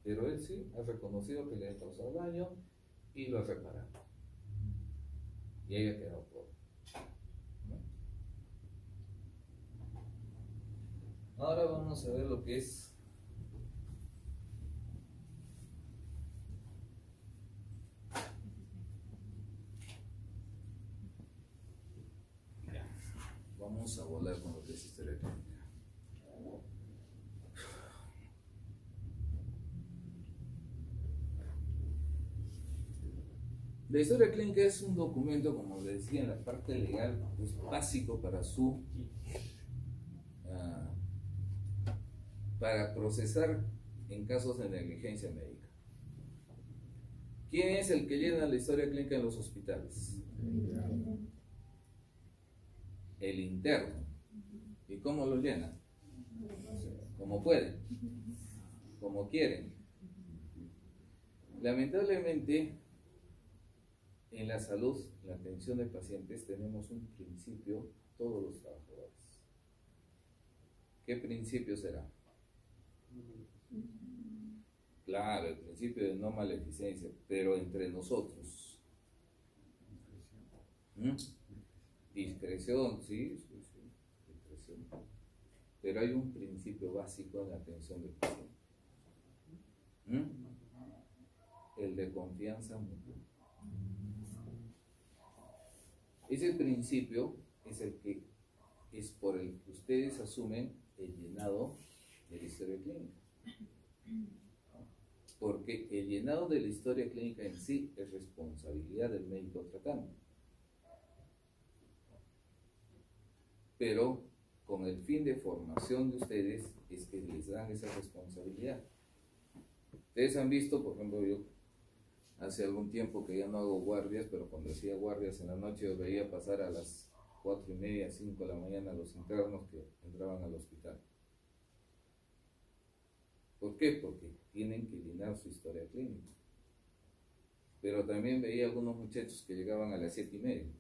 Pero él sí ha reconocido que le ha causado daño y lo ha reparado. Y ahí ha quedado todo. ¿No? Ahora vamos a ver lo que es vamos a volar con lo que es historia clínica. La historia clínica es un documento, como les decía, en la parte legal, pues, básico para para procesar en casos de negligencia médica. ¿Quién es el que llena la historia clínica en los hospitales? El interno. ¿Y cómo lo llena? Como pueden, como quieren. Lamentablemente, en la salud, en la atención de pacientes, tenemos un principio, todos los trabajadores. ¿Qué principio será? Claro, el principio de no maleficencia, pero entre nosotros. Discreción, sí, discreción. Pero hay un principio básico en la atención del paciente. El de confianza mutua. Ese principio es el que es por el que ustedes asumen el llenado de la historia clínica. Porque el llenado de la historia clínica en sí es responsabilidad del médico tratante. Pero con el fin de formación de ustedes es que les dan esa responsabilidad. Ustedes han visto, por ejemplo, yo hace algún tiempo que ya no hago guardias, pero cuando hacía guardias en la noche yo veía pasar a las 4:30, 5 de la mañana los internos que entraban al hospital. ¿Por qué? Porque tienen que llenar su historia clínica. Pero también veía algunos muchachos que llegaban a las 7:30.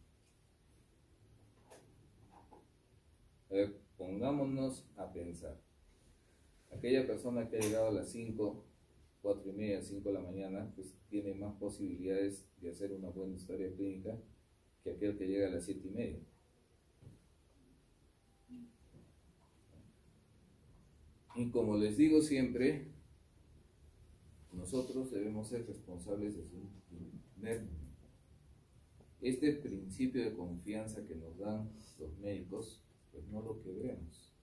A ver, pongámonos a pensar. Aquella persona que ha llegado a las 5, 4:30, 5 de la mañana, pues tiene más posibilidades de hacer una buena historia clínica que aquel que llega a las 7:30. Y como les digo siempre, nosotros debemos ser responsables de su primer. Este principio de confianza que nos dan los médicos, pues no lo quebremos.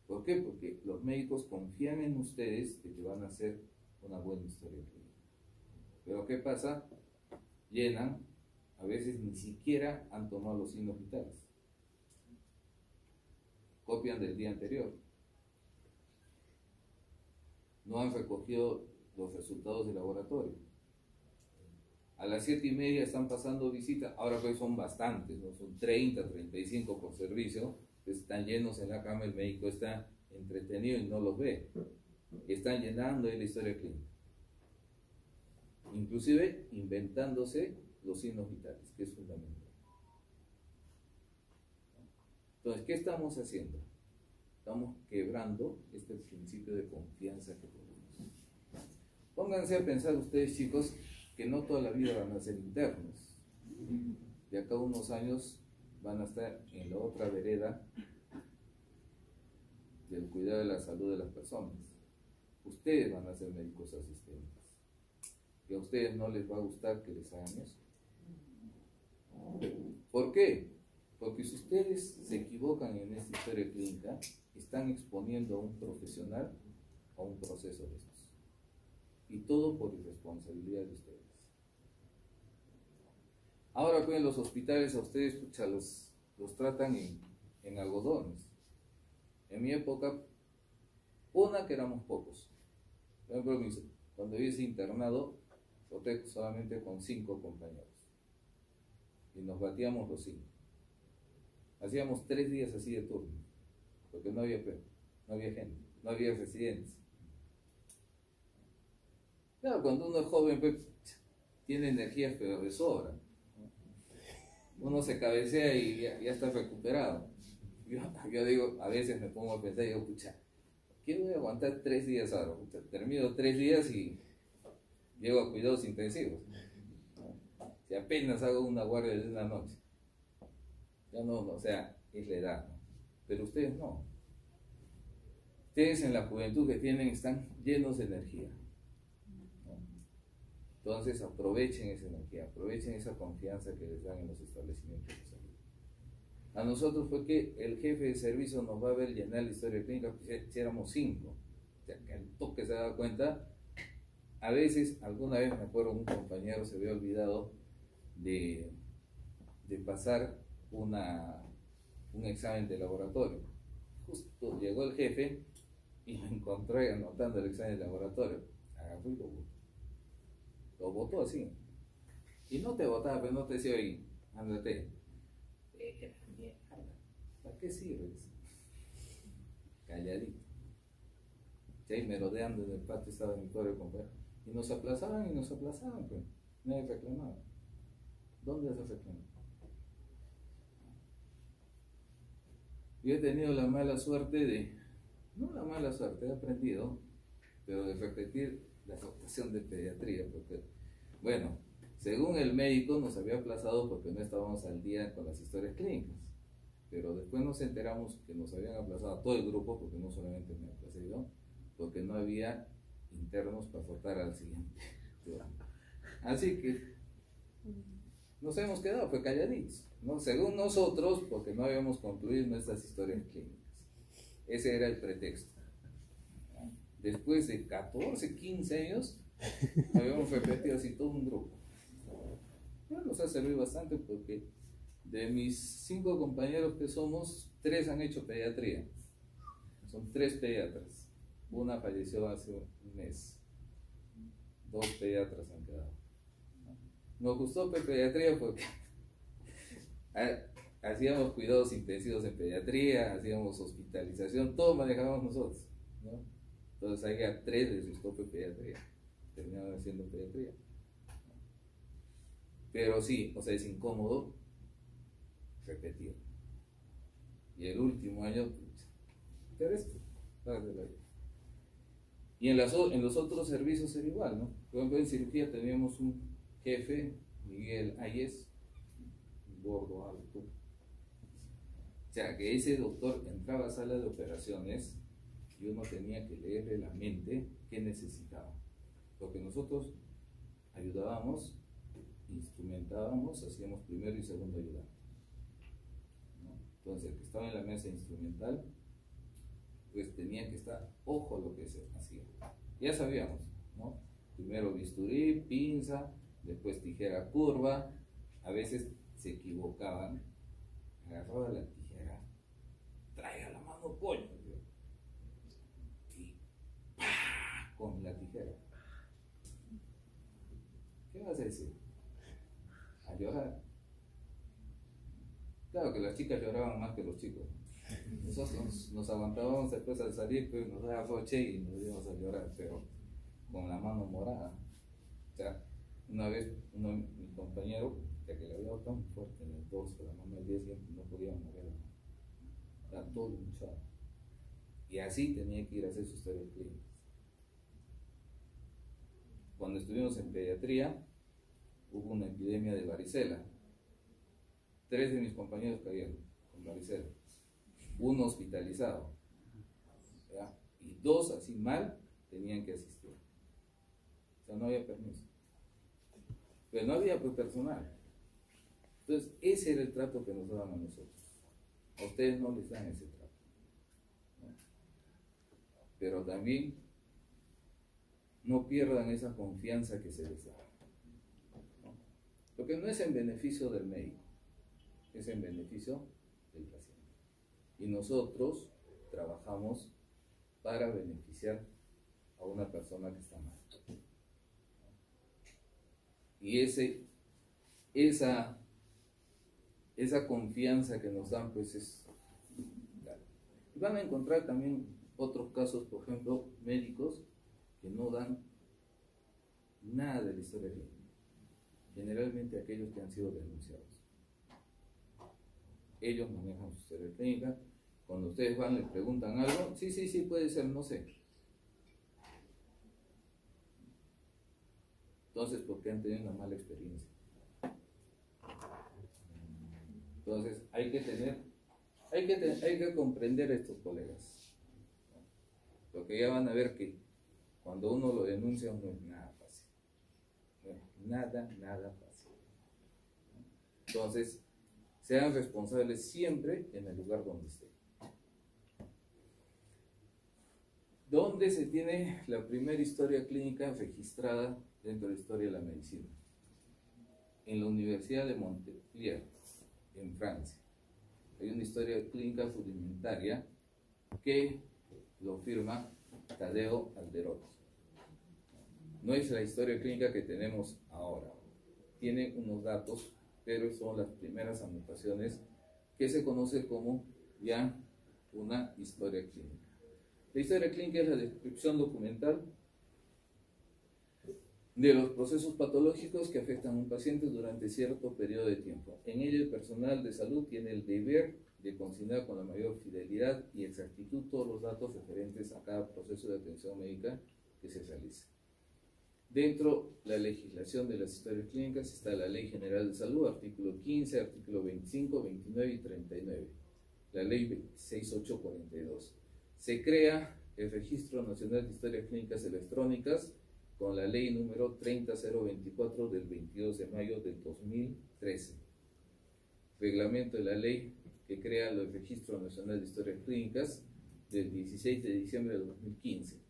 ¿Por qué? Porque los médicos confían en ustedes de que van a hacer una buena historia clínica. Pero ¿qué pasa? Llenan, a veces ni siquiera han tomado los signos vitales. Copian del día anterior. No han recogido los resultados del laboratorio. A las 7:30 están pasando visita, ahora pues son bastantes, ¿no? Son 30, 35 por servicio, están llenos en la cama, el médico está entretenido y no los ve. Están llenando ahí la historia clínica. Inclusive inventándose los signos vitales, que es fundamental. Entonces, ¿qué estamos haciendo? Estamos quebrando este principio de confianza que tenemos. Pónganse a pensar ustedes, chicos, que no toda la vida van a ser internos. De acá a unos años van a estar en la otra vereda del cuidado de la salud de las personas. Ustedes van a ser médicos asistentes. Y a ustedes no les va a gustar que les hagan eso. ¿Por qué? Porque si ustedes se equivocan en esta historia clínica, están exponiendo a un profesional a un proceso de estos. Y todo por irresponsabilidad de ustedes. Ahora pues en los hospitales a ustedes pucha, los tratan en algodones. En mi época Una, que éramos pocos. Por ejemplo, cuando yo hice internado, voté solamente con 5 compañeros. Y nos batíamos los 5. Hacíamos 3 días así de turno, porque no había gente, no había residentes. Claro, cuando uno es joven, pues, tiene energías, pero de sobra. Uno se cabecea y ya está recuperado. Yo digo, a veces me pongo a pensar y digo, pucha, ¿qué voy a aguantar 3 días ahora? Pucha, termino 3 días y llego a cuidados intensivos. Si apenas hago una guardia de una noche. Ya no, o sea, es la edad, ¿no? Pero ustedes no. Ustedes en la juventud que tienen están llenos de energía, ¿no? Entonces aprovechen esa energía, aprovechen esa confianza que les dan en los establecimientos de salud. A nosotros fue que el jefe de servicio nos va a ver llenar la historia clínica, pues si éramos 5. O sea, que al toque se daba cuenta. A veces, alguna vez me acuerdo, un compañero se había olvidado de pasar un examen de laboratorio. Justo llegó el jefe y lo encontré anotando el examen de laboratorio. Agarró y lo botó así. Y no te botaba, pero no te decía, oye, ándate. ¿Para qué sirves? Calladito. Y ahí merodeando en el patio estaba mi pobre compañero. Y nos aplazaban, pues. Nadie reclamaba. ¿Dónde se reclamó? Yo he tenido la mala suerte no la mala suerte, he aprendido, pero de repetir la rotación de pediatría, porque, bueno, según el médico nos había aplazado porque no estábamos al día con las historias clínicas, pero después nos enteramos que nos habían aplazado a todo el grupo, porque no solamente me aplacé yo, porque no había internos para rotar al siguiente. Así que nos hemos quedado pues calladitos, ¿no? Según nosotros, porque no habíamos concluido nuestras historias clínicas. Ese era el pretexto. Después de 14, 15 años, habíamos repetido así todo un grupo. Bueno, nos ha servido bastante porque de mis 5 compañeros que somos, 3 han hecho pediatría. Son 3 pediatras. Una falleció hace un mes. 2 pediatras han quedado. Nos gustó pediatría porque hacíamos cuidados intensivos en pediatría, hacíamos hospitalización, todo manejábamos nosotros, ¿no? Entonces ahí a 3 les gustó pediatría, terminaron haciendo pediatría. Pero sí, o sea, es incómodo repetir. Y el último año, pero esto, y en los otros servicios era igual, ¿no? Por ejemplo, en cirugía teníamos un jefe, Miguel Ayes, gordo, alto. O sea, que ese doctor entraba a sala de operaciones y uno tenía que leerle la mente qué necesitaba. Porque nosotros ayudábamos, instrumentábamos, hacíamos primero y segundo ayuda, ¿no? Entonces, el que estaba en la mesa instrumental, pues tenía que estar ojo a lo que se hacía. Ya sabíamos, ¿no? Primero bisturí, pinza, después tijera curva. A veces se equivocaban, agarraba la tijera, traiga la mano, coño, y ¡pah! Con la tijera. ¿Qué vas a decir? A llorar. Claro que las chicas lloraban más que los chicos. Nosotros nos aguantábamos después al salir, pues nos daba roche y nos íbamos a llorar, pero con la mano morada. O sea, una vez mi compañero, ya que le había dado tan fuerte en el dorso, la mano al día siguiente no podía mover, estaba todo hinchado. Y así tenía que ir a hacer sus tareas clínicas. Cuando estuvimos en pediatría, hubo una epidemia de varicela. 3 de mis compañeros cayeron con varicela. 1 hospitalizado, ¿ya? Y 2 así mal tenían que asistir. O sea, no había permiso. Pero no había pues personal. Entonces, ese era el trato que nos daban a nosotros. A ustedes no les dan ese trato, ¿no? Pero también no pierdan esa confianza que se les da, ¿no? Porque no es en beneficio del médico, es en beneficio del paciente. Y nosotros trabajamos para beneficiar a una persona que está mal. Y esa confianza que nos dan, pues es... Van a encontrar también otros casos, por ejemplo, médicos que no dan nada de la historia clínica. Generalmente aquellos que han sido denunciados. Ellos manejan su historia clínica. Cuando ustedes van, les preguntan algo, sí, puede ser, no sé. Entonces, ¿por qué han tenido una mala experiencia? Entonces, hay que comprender a estos colegas. Porque ya van a ver que cuando uno lo denuncia no es nada fácil. No es nada fácil. Entonces, sean responsables siempre en el lugar donde estén. ¿Dónde se tiene la primera historia clínica registrada dentro de la historia de la medicina? En la Universidad de Montpellier, en Francia. Hay una historia clínica rudimentaria que lo firma Taddeo Alderotti. No es la historia clínica que tenemos ahora. Tiene unos datos, pero son las primeras anotaciones que se conoce como ya una historia clínica. La historia clínica es la descripción documental de los procesos patológicos que afectan a un paciente durante cierto periodo de tiempo. En ello, el personal de salud tiene el deber de consignar con la mayor fidelidad y exactitud todos los datos referentes a cada proceso de atención médica que se realice. Dentro de la legislación de las historias clínicas está la Ley General de Salud, artículo 15, artículo 25, 29 y 39, la Ley 6842. Se crea el Registro Nacional de Historias Clínicas Electrónicas con la ley número 30024 del 22 de mayo del 2013. Reglamento de la ley que crea el Registro Nacional de Historias Clínicas del 16 de diciembre de 2015.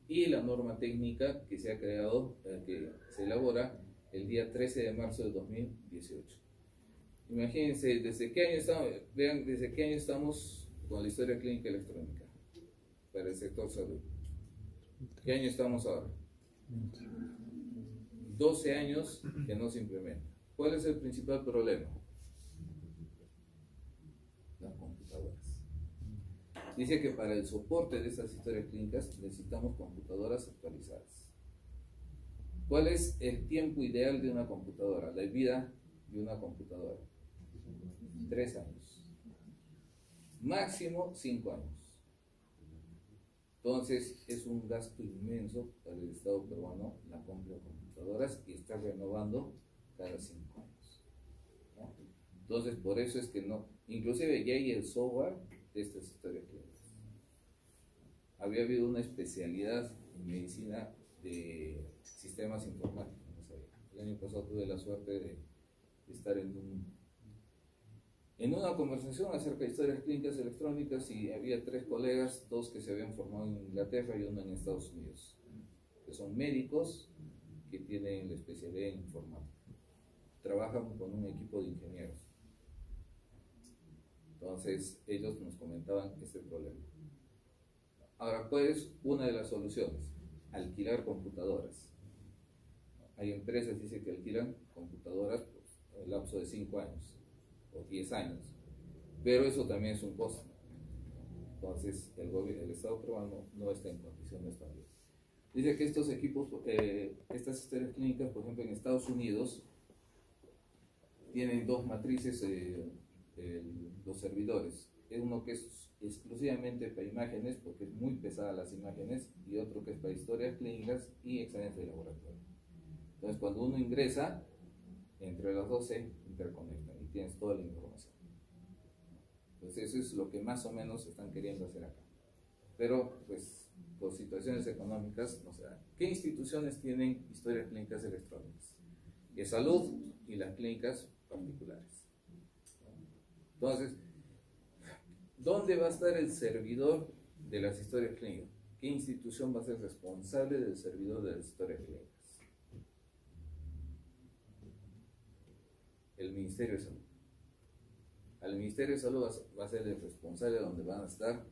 Y la norma técnica que se ha creado, que se elabora el día 13 de marzo de 2018. Imagínense, ¿desde qué año estamos? Vean, ¿desde qué año estamos con la historia clínica electrónica para el sector salud? ¿Qué año estamos ahora? 12 años que no se implementa. ¿Cuál es el principal problema? Las computadoras. Dice que para el soporte de estas historias clínicas necesitamos computadoras actualizadas. ¿Cuál es el tiempo ideal de una computadora? La vida de una computadora. 3 años. Máximo 5 años. Entonces es un gasto inmenso para el Estado peruano la compra de computadoras y está renovando cada 5 años, ¿no? Entonces por eso es que no, inclusive ya hay el software de estas historias clínicas. Había habido una especialidad en medicina de sistemas informáticos, no sabía. El año pasado tuve la suerte de estar en una conversación acerca de historias clínicas electrónicas y había 3 colegas, 2 que se habían formado en Inglaterra y 1 en Estados Unidos, que son médicos que tienen la especialidad en informática. Trabajan con un equipo de ingenieros. Entonces ellos nos comentaban este problema. Ahora, ¿cuál es una de las soluciones? Alquilar computadoras. Hay empresas, dice, que alquilan computadoras por el lapso de 5 años o 10 años, pero eso también es un costo. Entonces el Estado peruano no está en condiciones también. Dice que estos equipos, estas historias clínicas, por ejemplo en Estados Unidos, tienen 2 matrices, los servidores. Uno que es exclusivamente para imágenes, porque es muy pesada las imágenes, y otro que es para historias clínicas y exámenes de laboratorio. Entonces cuando uno ingresa, entre los 2 se interconectan y tienes toda la información. Entonces eso es lo que más o menos están queriendo hacer acá. Pero pues por situaciones económicas no se da. ¿Qué instituciones tienen historias clínicas electrónicas? De salud y las clínicas particulares. Entonces, ¿dónde va a estar el servidor de las historias clínicas? ¿Qué institución va a ser responsable del servidor de las historias clínicas? El Ministerio de Salud. Al Ministerio de Salud va a ser el responsable donde van a estar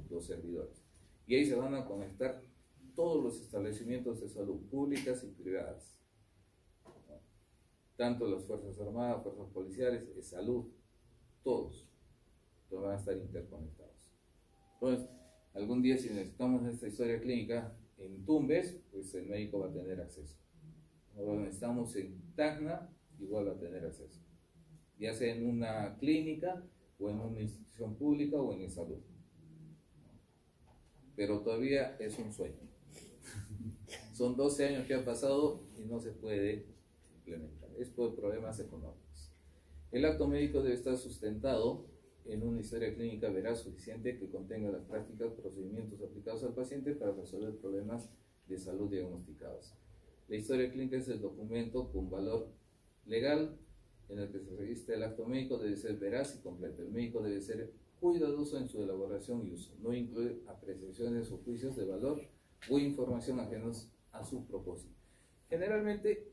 los servidores. y ahí se van a conectar todos los establecimientos de salud públicas y privadas, ¿no? Tanto las Fuerzas Armadas, Fuerzas Policiales, de salud, todos van a estar interconectados. Entonces, algún día si necesitamos esta historia clínica en Tumbes, pues el médico va a tener acceso. O lo necesitamos en Tacna, igual va a tener acceso, ya sea en una clínica o en una institución pública o en el salud. Pero todavía es un sueño. Son 12 años que han pasado y no se puede implementar. Es por problemas económicos. El acto médico debe estar sustentado en una historia clínica veraz suficiente que contenga las prácticas, procedimientos aplicados al paciente para resolver problemas de salud diagnosticados. La historia clínica es el documento con valor legal en el que se registra el acto médico, debe ser veraz y completo. El médico debe ser cuidadoso en su elaboración y uso, no incluir apreciaciones o juicios de valor o información ajenos a su propósito. Generalmente,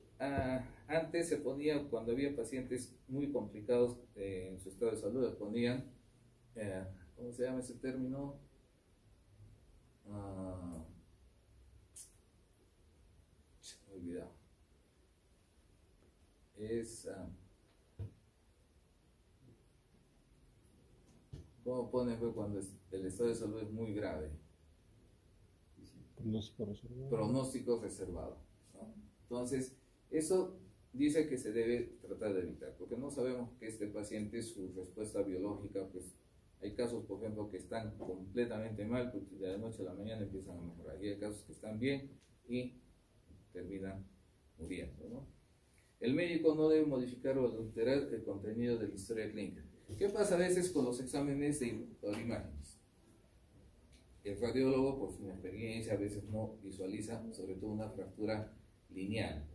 antes se ponía, cuando había pacientes muy complicados en su estado de salud, les ponían, ¿cómo se llama ese término? Se me ha olvidado. ¿Cómo ponen cuando el estado de salud es muy grave? Pronóstico reservado. Pronóstico reservado, ¿no? Entonces, eso dice que se debe tratar de evitar, porque no sabemos que este paciente, su respuesta biológica, pues hay casos, por ejemplo, que están completamente mal, porque de la noche a la mañana empiezan a mejorar, y hay casos que están bien y terminan muriendo, ¿no? El médico no debe modificar o adulterar el contenido de la historia clínica. ¿Qué pasa a veces con los exámenes por imágenes? El radiólogo, por su inexperiencia, a veces no visualiza, sobre todo una fractura lineal,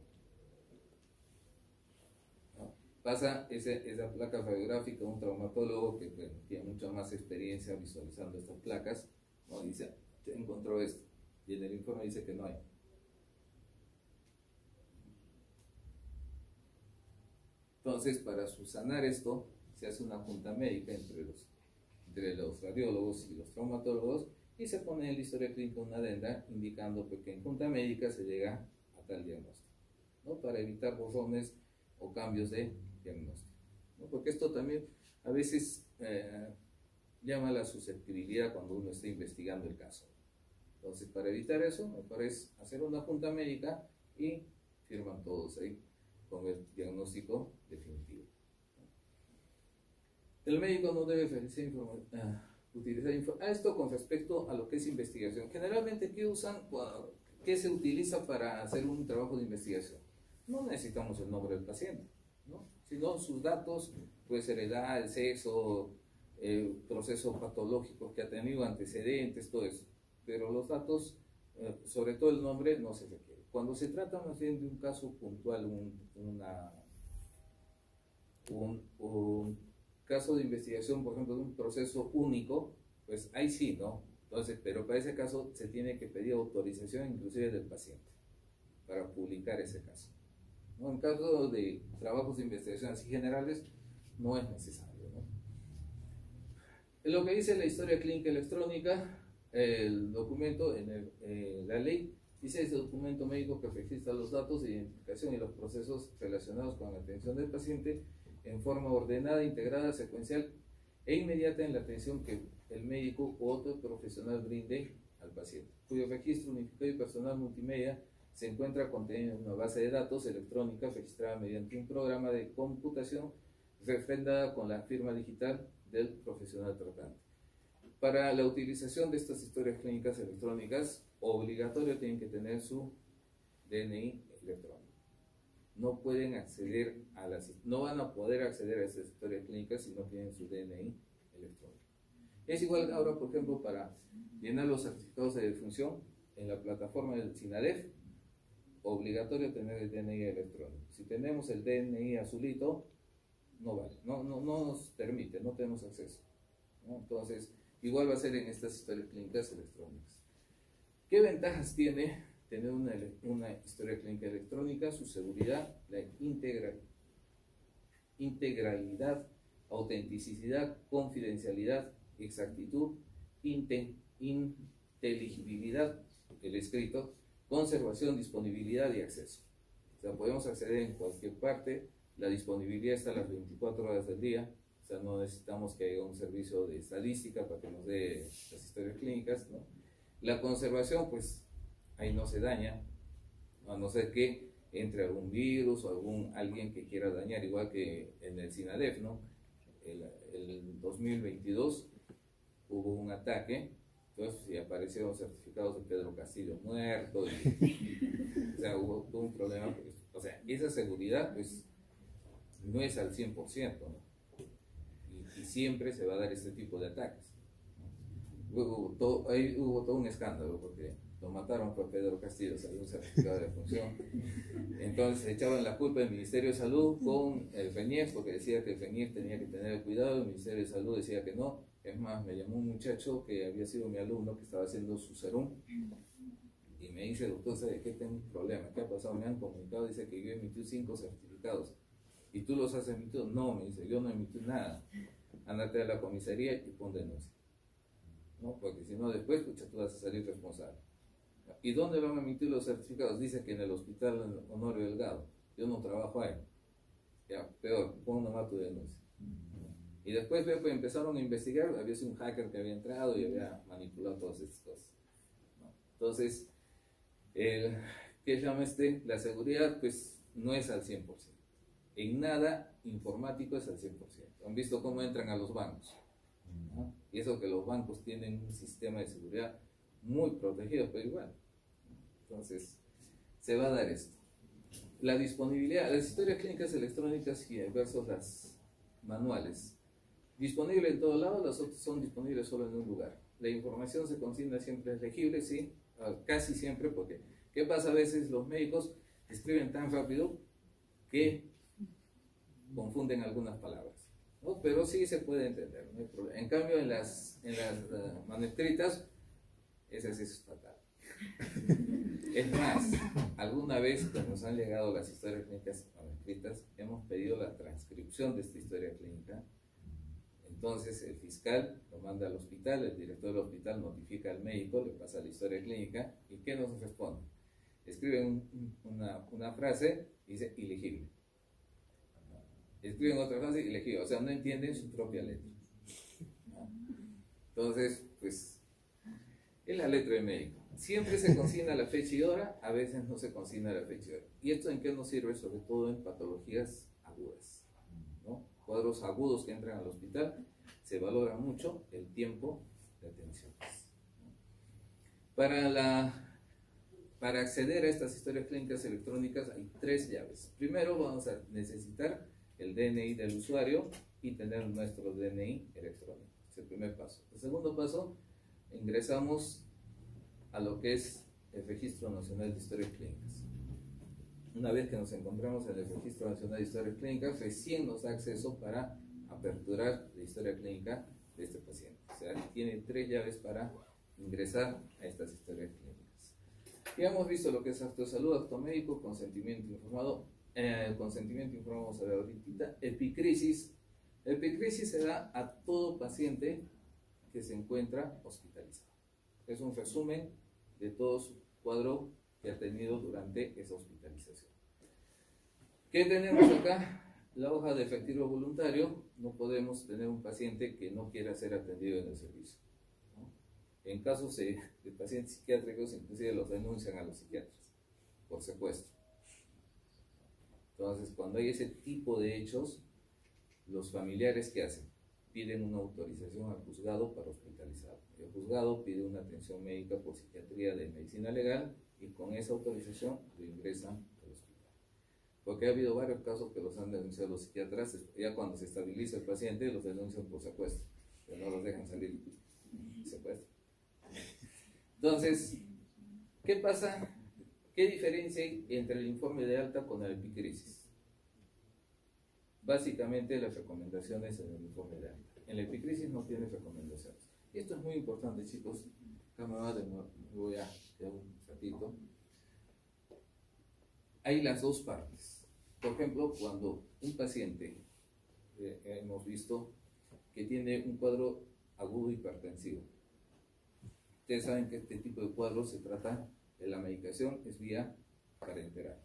¿no? Pasa esa placa radiográfica a un traumatólogo que tiene mucha más experiencia visualizando estas placas, ¿no? Dice, se encontró esto, y en el informe dice que no hay. Entonces, para subsanar esto, se hace una junta médica entre los radiólogos y los traumatólogos, y se pone en la historia clínica una adenda indicando que en junta médica se llega a tal diagnóstico, ¿no? Para evitar borrones o cambios de diagnóstico, ¿no? Porque esto también a veces llama a la susceptibilidad cuando uno está investigando el caso. Entonces, para evitar eso, mejor es hacer una junta médica y firman todos ahí con el diagnóstico definitivo. El médico no debe utilizar esto con respecto a lo que es investigación. Generalmente, ¿qué se utiliza para hacer un trabajo de investigación? No necesitamos el nombre del paciente, ¿no? Sino sus datos, puede ser edad, el sexo, procesos patológicos que ha tenido, antecedentes, todo eso. Pero los datos, sobre todo el nombre, no se requiere. Cuando se trata más bien de un caso puntual, un caso de investigación, por ejemplo, de un proceso único, pues ahí sí, ¿no? Entonces, pero para ese caso se tiene que pedir autorización inclusive del paciente para publicar ese caso, ¿no? En caso de trabajos de investigación así generales, no es necesario, ¿no? En lo que dice la historia clínica electrónica, el documento, la ley, dice ese documento médico que registra los datos de identificación y los procesos relacionados con la atención del paciente en forma ordenada, integrada, secuencial e inmediata en la atención que el médico u otro profesional brinde al paciente, cuyo registro unificado y personal multimedia se encuentra contenido en una base de datos electrónica registrada mediante un programa de computación refrendada con la firma digital del profesional tratante. Para la utilización de estas historias clínicas electrónicas, obligatorio tienen que tener su DNI electrónico. No van a poder acceder a estas historias clínicas si no tienen su DNI electrónico. Es igual ahora, por ejemplo, para llenar los certificados de defunción en la plataforma del SINADEF, obligatorio tener el DNI electrónico. Si tenemos el DNI azulito, no vale, no nos permite, no tenemos acceso, ¿no? Entonces, igual va a ser en estas historias clínicas electrónicas. ¿Qué ventajas tiene tener una historia clínica electrónica? Su seguridad, la integralidad, autenticidad, confidencialidad, exactitud, elegibilidad, el escrito, conservación, disponibilidad y acceso. O sea, podemos acceder en cualquier parte, la disponibilidad está a las 24 horas del día, o sea, no necesitamos que haya un servicio de estadística para que nos dé las historias clínicas, ¿no? La conservación, pues, ahí no se daña, a no ser que entre algún virus o alguien que quiera dañar, igual que en el SINADEF, ¿no? El 2022 hubo un ataque, entonces y aparecieron certificados de Pedro Castillo muerto, o sea, hubo un problema, pues, o sea, esa seguridad, pues, no es al 100%, ¿no? Y siempre se va a dar este tipo de ataques. Luego hubo todo un escándalo, porque lo mataron por Pedro Castillo, salió un certificado de defunción. Entonces echaban la culpa del Ministerio de Salud con el FENIEF, porque decía que el FENIEF tenía que tener cuidado, el Ministerio de Salud decía que no. Es más, me llamó un muchacho que había sido mi alumno, que estaba haciendo su serum, y me dice: doctor, ¿sabe qué? Tengo un problema, ¿qué ha pasado? Me han comunicado, dice que yo emití 5 certificados, ¿y tú los has emitido? No, me dice, yo no emití nada. Ándate a la comisaría y pon denuncia, ¿no? Porque si no, después, pucha, tú vas a salir responsable. ¿Y dónde van a emitir los certificados? Dice que en el hospital Honorio Delgado. Yo no trabajo ahí. Ya, peor, pon nomás tu denuncia. Y después pues, empezaron a investigar, había sido un hacker que había entrado y había manipulado todas estas cosas, ¿no? Entonces, ¿qué se llama la seguridad? Pues no es al 100%. En nada informático es al 100%. Han visto cómo entran a los bancos, ¿no? Y eso que los bancos tienen un sistema de seguridad muy protegido, pero igual. Entonces, se va a dar esto. La disponibilidad, las historias clínicas electrónicas y versus las manuales. Disponible en todo lado, las otras son disponibles solo en un lugar. La información se consigna siempre, es legible, sí, casi siempre, porque ¿qué pasa? A veces los médicos escriben tan rápido que confunden algunas palabras, ¿no? Pero sí se puede entender, no hay problema. En cambio, en las manuscritas, ese sí es fatal. Es más, alguna vez cuando nos han llegado las historias clínicas manuscritas, hemos pedido la transcripción de esta historia clínica. Entonces el fiscal lo manda al hospital, el director del hospital notifica al médico, le pasa la historia clínica, ¿y qué nos responde? Escriben una frase y dice ilegible. Escriben otra frase ilegible, o sea, no entienden su propia letra. Entonces, pues, es la letra del médico. Siempre se consigna la fecha y hora, a veces no se consigna la fecha y hora. ¿Y esto en qué nos sirve? Sobre todo en patologías agudas, ¿no? Cuadros agudos que entran al hospital, se valora mucho el tiempo de atención. Para acceder a estas historias clínicas electrónicas hay 3 llaves. Primero vamos a necesitar el DNI del usuario y tener nuestro DNI electrónico. Es el primer paso. El segundo paso, ingresamos a lo que es el Registro Nacional de Historias Clínicas. Una vez que nos encontramos en el Registro Nacional de Historias Clínicas, recién nos da acceso para aperturar la historia clínica de este paciente. O sea, tiene 3 llaves para ingresar a estas historias clínicas. Ya hemos visto lo que es acto de salud, acto médico, consentimiento informado. Consentimiento informado vamos a ver ahorita. Epicrisis. Epicrisis se da a todo paciente que se encuentra hospitalizado. Es un resumen de todo su cuadro que ha tenido durante esa hospitalización. ¿Qué tenemos acá? La hoja de efectivo voluntario. No podemos tener un paciente que no quiera ser atendido en el servicio, ¿no? En casos de pacientes psiquiátricos, inclusive los denuncian a los psiquiatras por secuestro. Entonces, cuando hay ese tipo de hechos, los familiares, ¿qué hacen? Piden una autorización al juzgado para hospitalizarlo. El juzgado pide una atención médica por psiquiatría de medicina legal y con esa autorización lo ingresan al hospital. Porque ha habido varios casos que los han denunciado los psiquiatras, ya cuando se estabiliza el paciente los denuncian por secuestro, que no los dejan salir secuestro. Entonces, ¿qué pasa? ¿Qué diferencia hay entre el informe de alta con el epicrisis? Básicamente las recomendaciones en el informe de alta. En la epicrisis no tiene recomendaciones. Y esto es muy importante, chicos. Acá me voy a quedar un ratito. Hay las 2 partes. Por ejemplo, cuando un paciente, hemos visto que tiene un cuadro agudo hipertensivo, Ustedes saben que este tipo de cuadros se trata de la medicación, es vía parenteral,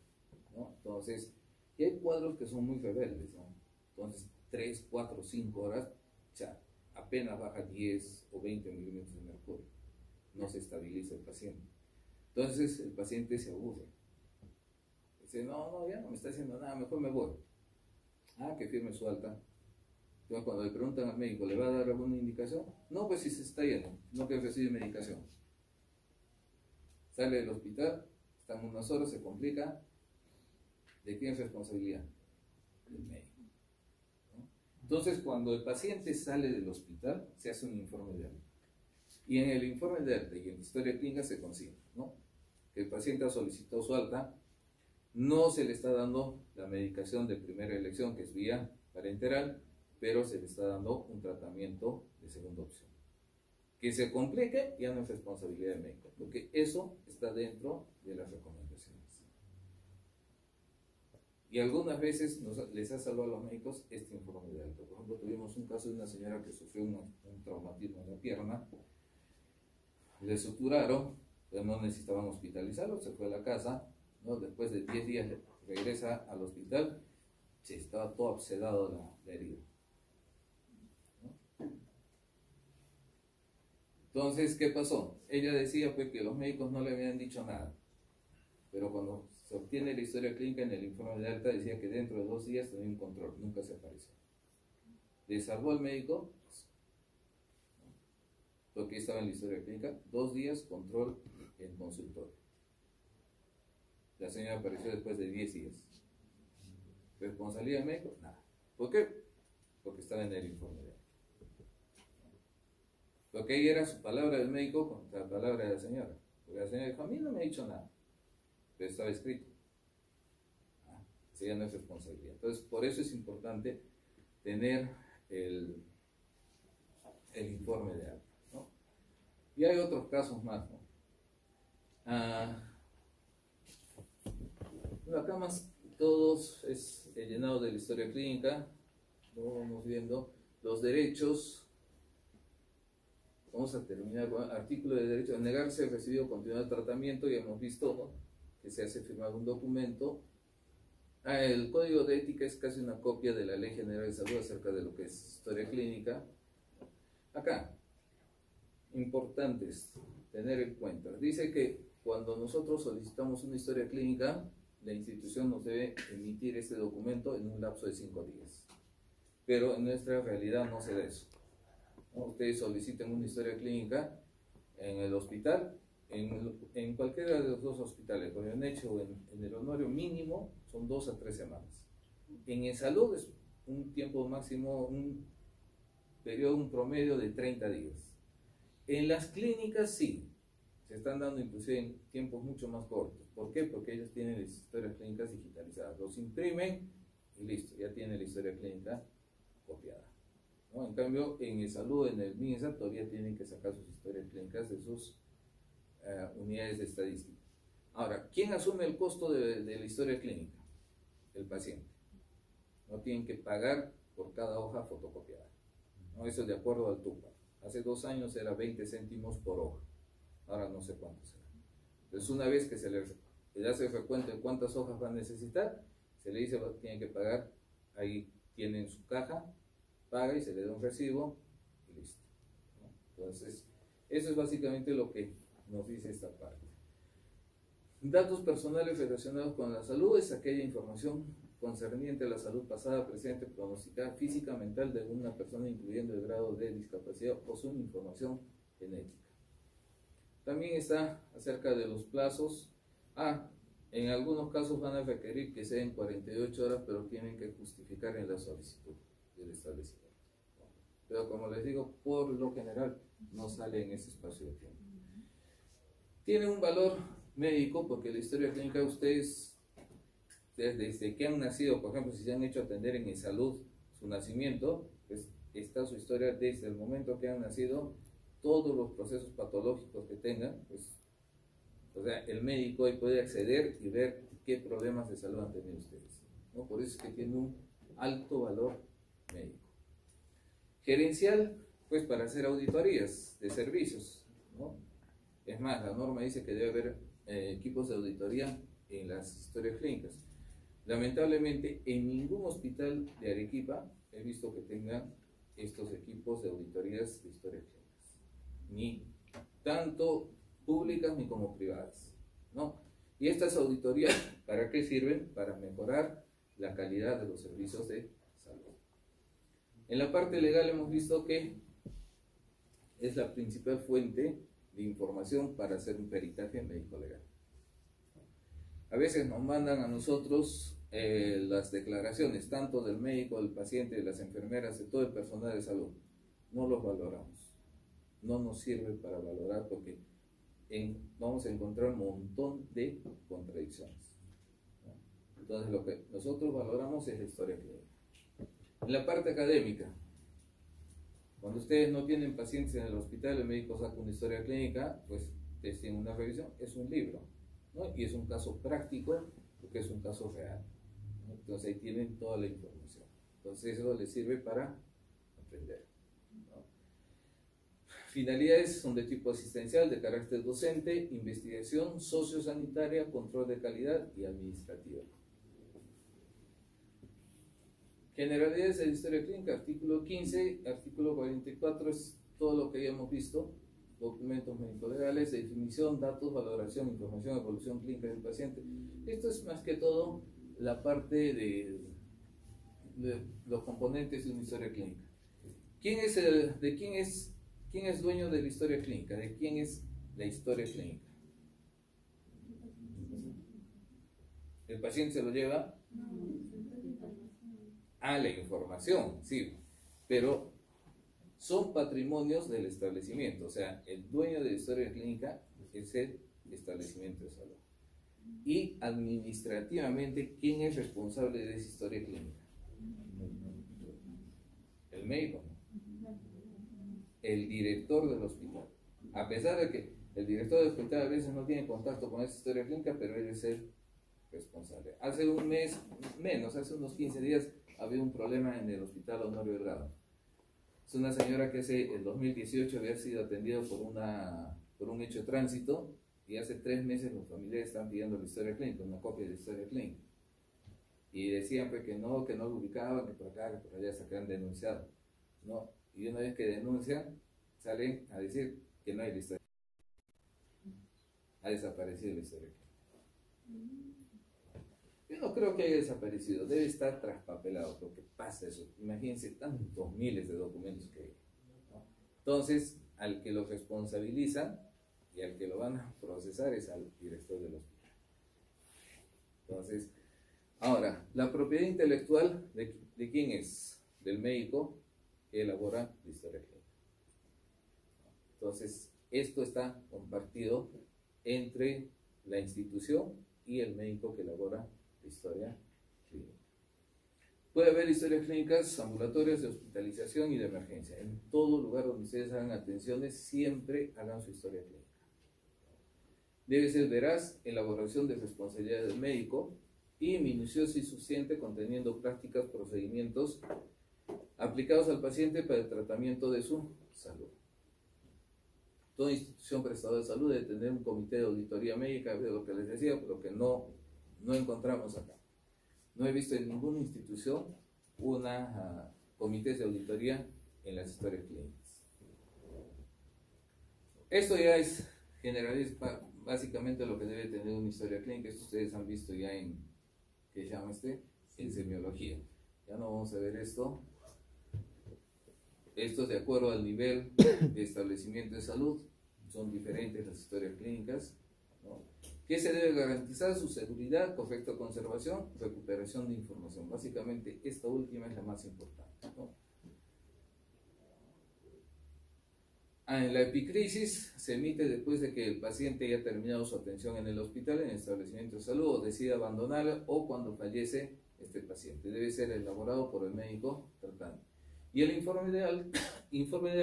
¿no? Entonces, y hay cuadros que son muy rebeldes, ¿no? Entonces, 3, 4, 5 horas, ya apenas baja 10 o 20 milímetros de mercurio, no se estabiliza el paciente. Entonces, el paciente se aburre. Dice, no, ya no me está haciendo nada, mejor me voy. Ah, que firme su alta. Entonces, cuando le preguntan al médico, ¿le va a dar alguna indicación? No, pues si se está yendo, no que recibe medicación. Sale del hospital, están unas horas, se complica. ¿De quién es responsabilidad? Del médico, ¿no? Entonces, cuando el paciente sale del hospital, se hace un informe de alta. Y en el informe de alta y en la historia clínica se consigue, ¿no?, que el paciente ha solicitado su alta, no se le está dando la medicación de primera elección, que es vía parenteral, pero se le está dando un tratamiento de segunda opción. Que se complique ya no es responsabilidad del médico, porque eso está dentro de las recomendaciones. Y algunas veces les ha salvado a los médicos este informe de alta. Por ejemplo, tuvimos un caso de una señora que sufrió un traumatismo en la pierna, le suturaron, pero no necesitaban hospitalizarlo, se fue a la casa, ¿no? Después de 10 días regresa al hospital, se estaba todo obsedado la herida, ¿no? Entonces, ¿qué pasó? Ella decía pues que los médicos no le habían dicho nada, pero cuando se obtiene la historia clínica en el informe de alta decía que dentro de 2 días tenía un control, nunca se apareció. ¿Le salvó al médico? Porque estaba en la historia clínica, 2 días control en consultorio. La señora apareció después de 10 días. ¿Responsabilidad del médico? Nada. ¿Por qué? Porque estaba en el informe de alta. Porque ahí era su palabra del médico contra la palabra de la señora. Porque la señora dijo, a mí no me ha dicho nada, pero estaba escrito. Eso ya no es responsabilidad. Entonces, por eso es importante tener el informe de alta, ¿no? Y hay otros casos más, ¿no? Bueno, acá más todos es el llenado de la historia clínica, lo vamos viendo, los derechos. Vamos a terminar con el artículo de derecho a negarse a recibir o continuar el tratamiento. Ya hemos visto, ¿no?, que se hace firmar un documento. El código de ética es casi una copia de la Ley General de Salud acerca de lo que es historia clínica. Acá, importantes tener en cuenta. Dice que cuando nosotros solicitamos una historia clínica, la institución nos debe emitir este documento en un lapso de 5 días. Pero en nuestra realidad no se da eso, ¿no? Ustedes soliciten una historia clínica en el hospital, en cualquiera de los 2 hospitales, con el hecho o en el honorio mínimo, son 2 a 3 semanas. En el salud es un tiempo máximo, un periodo, un promedio de 30 días. En las clínicas sí, se están dando inclusive en tiempos mucho más cortos. ¿Por qué? Porque ellos tienen las historias clínicas digitalizadas. Los imprimen y listo, ya tienen la historia clínica copiada, ¿no? En cambio, en el salud, en el MINSA, todavía tienen que sacar sus historias clínicas de sus unidades de estadística. Ahora, ¿quién asume el costo de la historia clínica? El paciente. No tienen que pagar por cada hoja fotocopiada, ¿no? Eso es de acuerdo al TUPA. Hace 2 años era 20 céntimos por hoja, ahora no sé cuánto será. Entonces, una vez que se le hace el recuento de cuántas hojas va a necesitar, se le dice que tiene que pagar, ahí tienen su caja, paga y se le da un recibo y listo, ¿no? Entonces, eso es básicamente lo que nos dice esta parte. Datos personales relacionados con la salud es aquella información concerniente a la salud pasada, presente, pronosticada, física, mental de una persona, incluyendo el grado de discapacidad o su información genética. También está acerca de los plazos. En algunos casos van a requerir que sean 48 horas, pero tienen que justificar en la solicitud del establecimiento. Pero como les digo, por lo general no sale en ese espacio de tiempo. Tiene un valor médico porque la historia clínica de ustedes, desde que han nacido, por ejemplo, si se han hecho atender en salud su nacimiento, pues está su historia desde el momento que han nacido, todos los procesos patológicos que tengan, pues, o sea, el médico ahí puede acceder y ver qué problemas de salud han tenido ustedes, ¿no? Por eso es que tiene un alto valor médico. Gerencial, pues para hacer auditorías de servicios, ¿no? Es más, la norma dice que debe haber equipos de auditoría en las historias clínicas. Lamentablemente, en ningún hospital de Arequipa he visto que tengan estos equipos de auditorías de historias clínicas, ni tanto públicas ni como privadas, ¿no? Y estas auditorías, ¿para qué sirven? Para mejorar la calidad de los servicios de salud. En la parte legal hemos visto que es la principal fuente de información para hacer un peritaje médico-legal. A veces nos mandan a nosotros las declaraciones, tanto del médico, del paciente, de las enfermeras, de todo el personal de salud. No los valoramos. No nos sirve para valorar porque vamos a encontrar un montón de contradicciones, ¿no? Entonces, lo que nosotros valoramos es la historia clínica. En la parte académica, cuando ustedes no tienen pacientes en el hospital, el médico saca una historia clínica, pues tienen una revisión, es un libro, ¿no? Y es un caso práctico porque es un caso real, ¿no? Entonces ahí tienen toda la información. Entonces eso les sirve para aprender, ¿no? Finalidades son de tipo asistencial, de carácter docente, investigación, sociosanitaria, control de calidad y administrativa. Generalidades de la historia clínica, artículo 15, artículo 44 es todo lo que ya hemos visto, documentos médico-legales, definición, datos, valoración, información, evolución clínica del paciente. Esto es más que todo la parte de los componentes de una historia clínica. ¿Quién es dueño de la historia clínica? ¿De quién es la historia clínica? ¿El paciente se lo lleva? A la información, sí, pero son patrimonios del establecimiento, o sea, el dueño de la historia clínica es el establecimiento de salud. Y administrativamente, ¿quién es responsable de esa historia clínica? El médico, el director del hospital. A pesar de que el director del hospital a veces no tiene contacto con esa historia clínica, pero él es el responsable. Hace un mes, hace unos 15 días, había un problema en el hospital Honorio Delgado. Es una señora que el 2018 había sido atendida por un hecho de tránsito y hace 3 meses los familiares están pidiendo la historia clínica, una copia de la historia clínica. Y decían pues, que no lo ubicaban, que por acá, que por allá, se han denunciado, ¿no? Y una vez que denuncian, salen a decir que no hay la historia. Ha desaparecido la historia clínica. Yo no creo que haya desaparecido, debe estar traspapelado, porque pasa eso. Imagínense tantos miles de documentos que hay, ¿no? Entonces, al que lo responsabilizan y al que lo van a procesar es al director del hospital. Entonces, ahora, la propiedad intelectual, ¿de quién es? Del médico que elabora la historia clínica. Entonces, esto está compartido entre la institución y el médico que elabora historia clínica. Puede haber historias clínicas ambulatorias de hospitalización y de emergencia. En todo lugar donde ustedes hagan atenciones, siempre hagan su historia clínica. Debe ser veraz, elaboración de responsabilidad del médico y minuciosa y suficiente, conteniendo prácticas, procedimientos aplicados al paciente para el tratamiento de su salud. Toda institución prestadora de salud debe tener un comité de auditoría médica, de lo que les decía, pero que no encontramos acá. No he visto en ninguna institución comités de auditoría en las historias clínicas. Esto ya es básicamente lo que debe tener una historia clínica. Esto ustedes han visto ya en semiología. Ya no vamos a ver esto. Esto es de acuerdo al nivel de establecimiento de salud. Son diferentes las historias clínicas, ¿no? ¿Qué se debe garantizar? Su seguridad, correcta conservación, recuperación de información. Básicamente, esta última es la más importante, ¿no? En la epicrisis se emite después de que el paciente haya terminado su atención en el hospital, en el establecimiento de salud, o decide abandonarla, o cuando fallece este paciente. Debe ser elaborado por el médico tratante. Y el informe de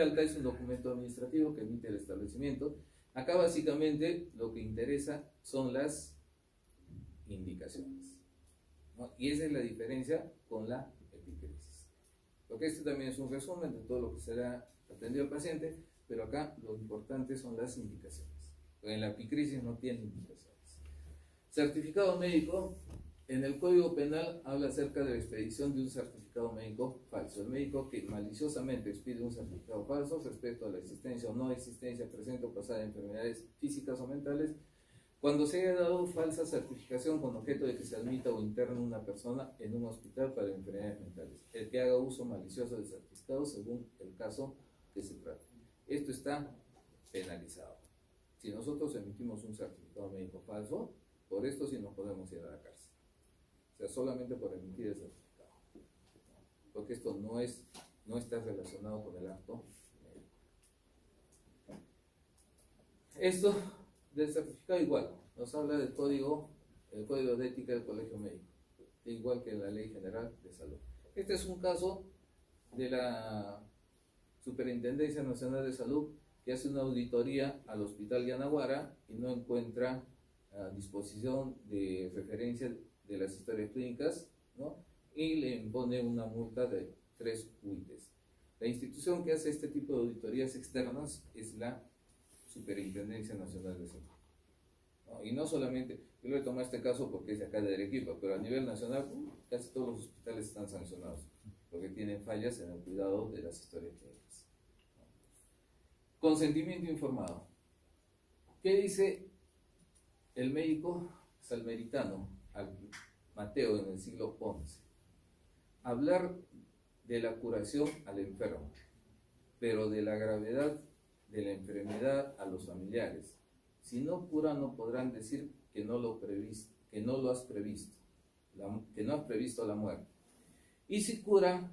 alta es un documento administrativo que emite el establecimiento. Acá básicamente lo que interesa son las indicaciones, ¿no? Y esa es la diferencia con la epicrisis. Porque este también es un resumen de todo lo que será atendido al paciente, pero acá lo importante son las indicaciones. En la epicrisis no tiene implicaciones. Certificado médico, en el Código Penal habla acerca de la expedición de un certificado médico falso. El médico que maliciosamente expide un certificado falso respecto a la existencia o no existencia presente o pasada de enfermedades físicas o mentales, cuando se haya dado falsa certificación con objeto de que se admita o interne una persona en un hospital para enfermedades mentales. El que haga uso malicioso del certificado según el caso que se trate. Esto está penalizado. Si nosotros emitimos un certificado médico falso, por esto sí nos podemos ir a la cárcel. O sea, solamente por emitir el certificado. Porque esto no está relacionado con el acto médico. Esto del certificado igual, nos habla del código de ética del Colegio Médico, igual que la Ley General de Salud. Este es un caso de la Superintendencia Nacional de Salud que hace una auditoría al Hospital Yanaguara y no encuentra a disposición de referencia de las historias clínicas, ¿no? Y le impone una multa de 3 UITs. La institución que hace este tipo de auditorías externas es la Superintendencia Nacional de Salud. ¿No? Y no solamente, yo le tomo este caso porque es de acá de Arequipa, pero a nivel nacional casi todos los hospitales están sancionados porque tienen fallas en el cuidado de las historias clínicas. ¿No? Consentimiento informado. ¿Qué dice el médico salmeritano al Mateo en el siglo XI? Hablar de la curación al enfermo, pero de la gravedad de la enfermedad a los familiares. Si no cura, no podrán decir que no lo has previsto, que no has previsto la muerte. Y si cura,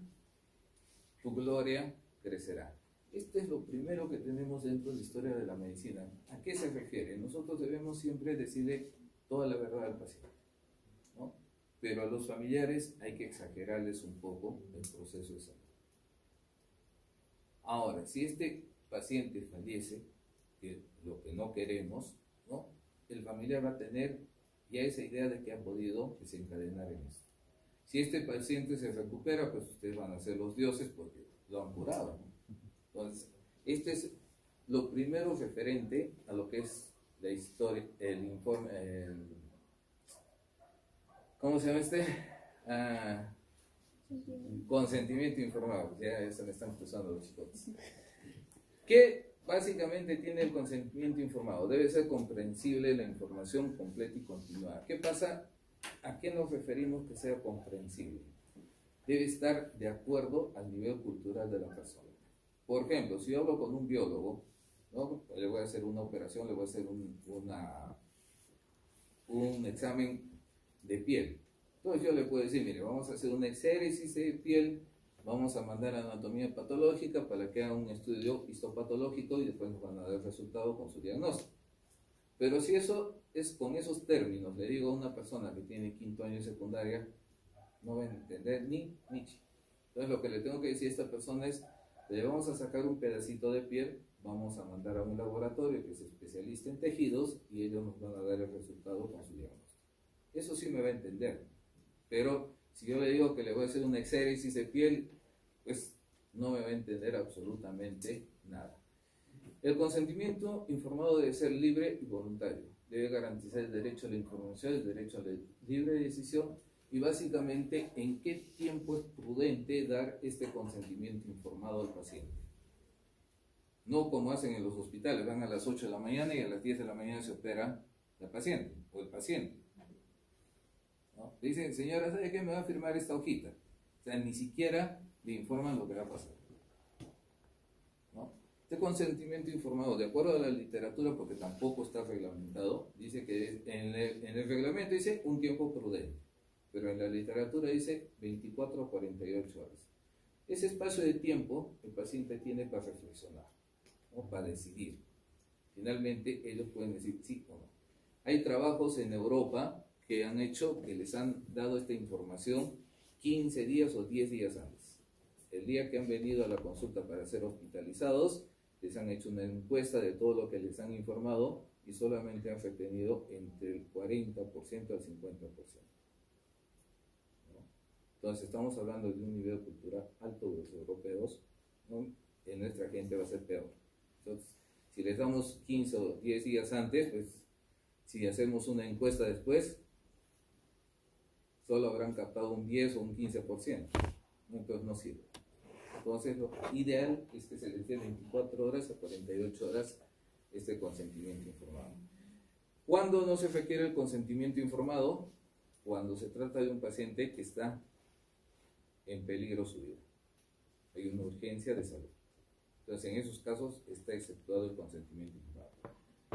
tu gloria crecerá. Esto es lo primero que tenemos dentro de la historia de la medicina. ¿A qué se refiere? Nosotros debemos siempre decirle toda la verdad al paciente, ¿no? Pero a los familiares hay que exagerarles un poco el proceso de salud. Ahora, si este paciente fallece, que lo que no queremos, ¿no? El familiar va a tener ya esa idea de que ha podido desencadenar en esto. Si este paciente se recupera, pues ustedes van a ser los dioses porque lo han curado, ¿no? Entonces, este es lo primero referente a lo que es la historia, el informe, ¿cómo se llama este? Consentimiento informado. Ya se me están cruzando los chicos. ¿Qué básicamente tiene el consentimiento informado? Debe ser comprensible la información completa y continuada. ¿Qué pasa? ¿A qué nos referimos que sea comprensible? Debe estar de acuerdo al nivel cultural de la persona. Por ejemplo, si yo hablo con un biólogo, ¿no? Le voy a hacer una operación, le voy a hacer un examen de piel. Entonces yo le puedo decir, mire, vamos a hacer una exéresis de piel, vamos a mandar a anatomía patológica para que haga un estudio histopatológico y después nos van a dar el resultado con su diagnóstico. Pero si eso es con esos términos, le digo a una persona que tiene 5º año de secundaria, no va a entender ni chi. Entonces lo que le tengo que decir a esta persona es, le vamos a sacar un pedacito de piel, vamos a mandar a un laboratorio que es especialista en tejidos y ellos nos van a dar el resultado con su diagnóstico. Eso sí me va a entender. Pero si yo le digo que le voy a hacer una exéresis de piel, pues no me va a entender absolutamente nada. El consentimiento informado debe ser libre y voluntario. Debe garantizar el derecho a la información, el derecho a la libre decisión y básicamente en qué tiempo es prudente dar este consentimiento informado al paciente. No como hacen en los hospitales, van a las 8 de la mañana y a las 10 de la mañana se opera la paciente o el paciente. ¿No? Dicen, señora, ¿sabe qué? Me va a firmar esta hojita. O sea, ni siquiera le informan lo que va a pasar. ¿No? Este consentimiento informado, de acuerdo a la literatura, porque tampoco está reglamentado, dice que en el reglamento dice un tiempo prudente, pero en la literatura dice 24 a 48 horas. Ese espacio de tiempo el paciente tiene para reflexionar, ¿no? Para decidir. Finalmente ellos pueden decir sí o no. Hay trabajos en Europa que han hecho, que les han dado esta información 15 días o 10 días antes. El día que han venido a la consulta para ser hospitalizados, les han hecho una encuesta de todo lo que les han informado y solamente han retenido entre el 40% al 50%. ¿No? Entonces estamos hablando de un nivel cultural alto de los europeos, ¿no? En nuestra gente va a ser peor. Entonces, Si les damos 15 o 10 días antes, pues si hacemos una encuesta después, solo habrán captado un 10 o un 15%. Entonces no sirve. Entonces lo ideal es que se les dé 24 horas a 48 horas este consentimiento informado. ¿Cuándo no se requiere el consentimiento informado? Cuando se trata de un paciente que está en peligro su vida. Hay una urgencia de salud. Entonces, en esos casos está exceptuado el consentimiento informado.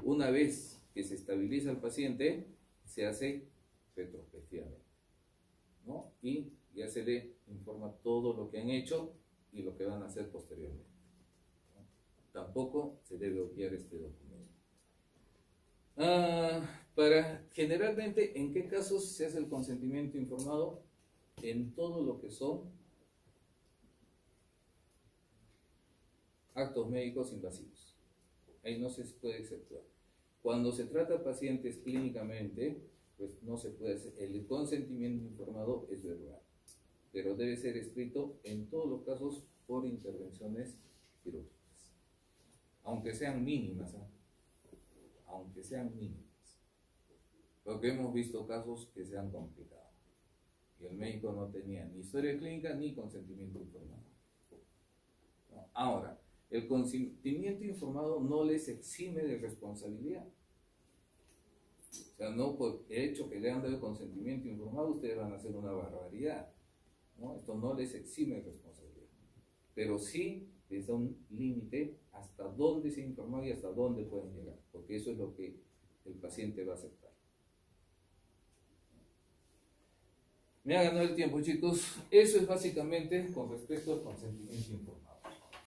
Una vez que se estabiliza el paciente, se hace retrospectivamente, ¿no? Y ya se le informa todo lo que han hecho y lo que van a hacer posteriormente, ¿no? Tampoco se debe obviar este documento. Generalmente, ¿en qué casos se hace el consentimiento informado? En todo lo que son actos médicos invasivos. Ahí no se puede exceptuar. Cuando se trata de pacientes clínicamente, pues no se puede hacer. El consentimiento informado es verbal, pero debe ser escrito en todos los casos por intervenciones quirúrgicas, aunque sean mínimas, ¿eh? Aunque sean mínimas. Porque hemos visto casos que se han complicado y el médico no tenía ni historia clínica ni consentimiento informado. ¿No? Ahora, el consentimiento informado no les exime de responsabilidad. O sea, no por el hecho que le han dado consentimiento informado, ustedes van a hacer una barbaridad, ¿no? Esto no les exime de responsabilidad. Pero sí les da un límite hasta dónde se ha informado y hasta dónde pueden llegar, porque eso es lo que el paciente va a aceptar. Me ha ganado el tiempo, chicos. Eso es básicamente con respecto al consentimiento informado.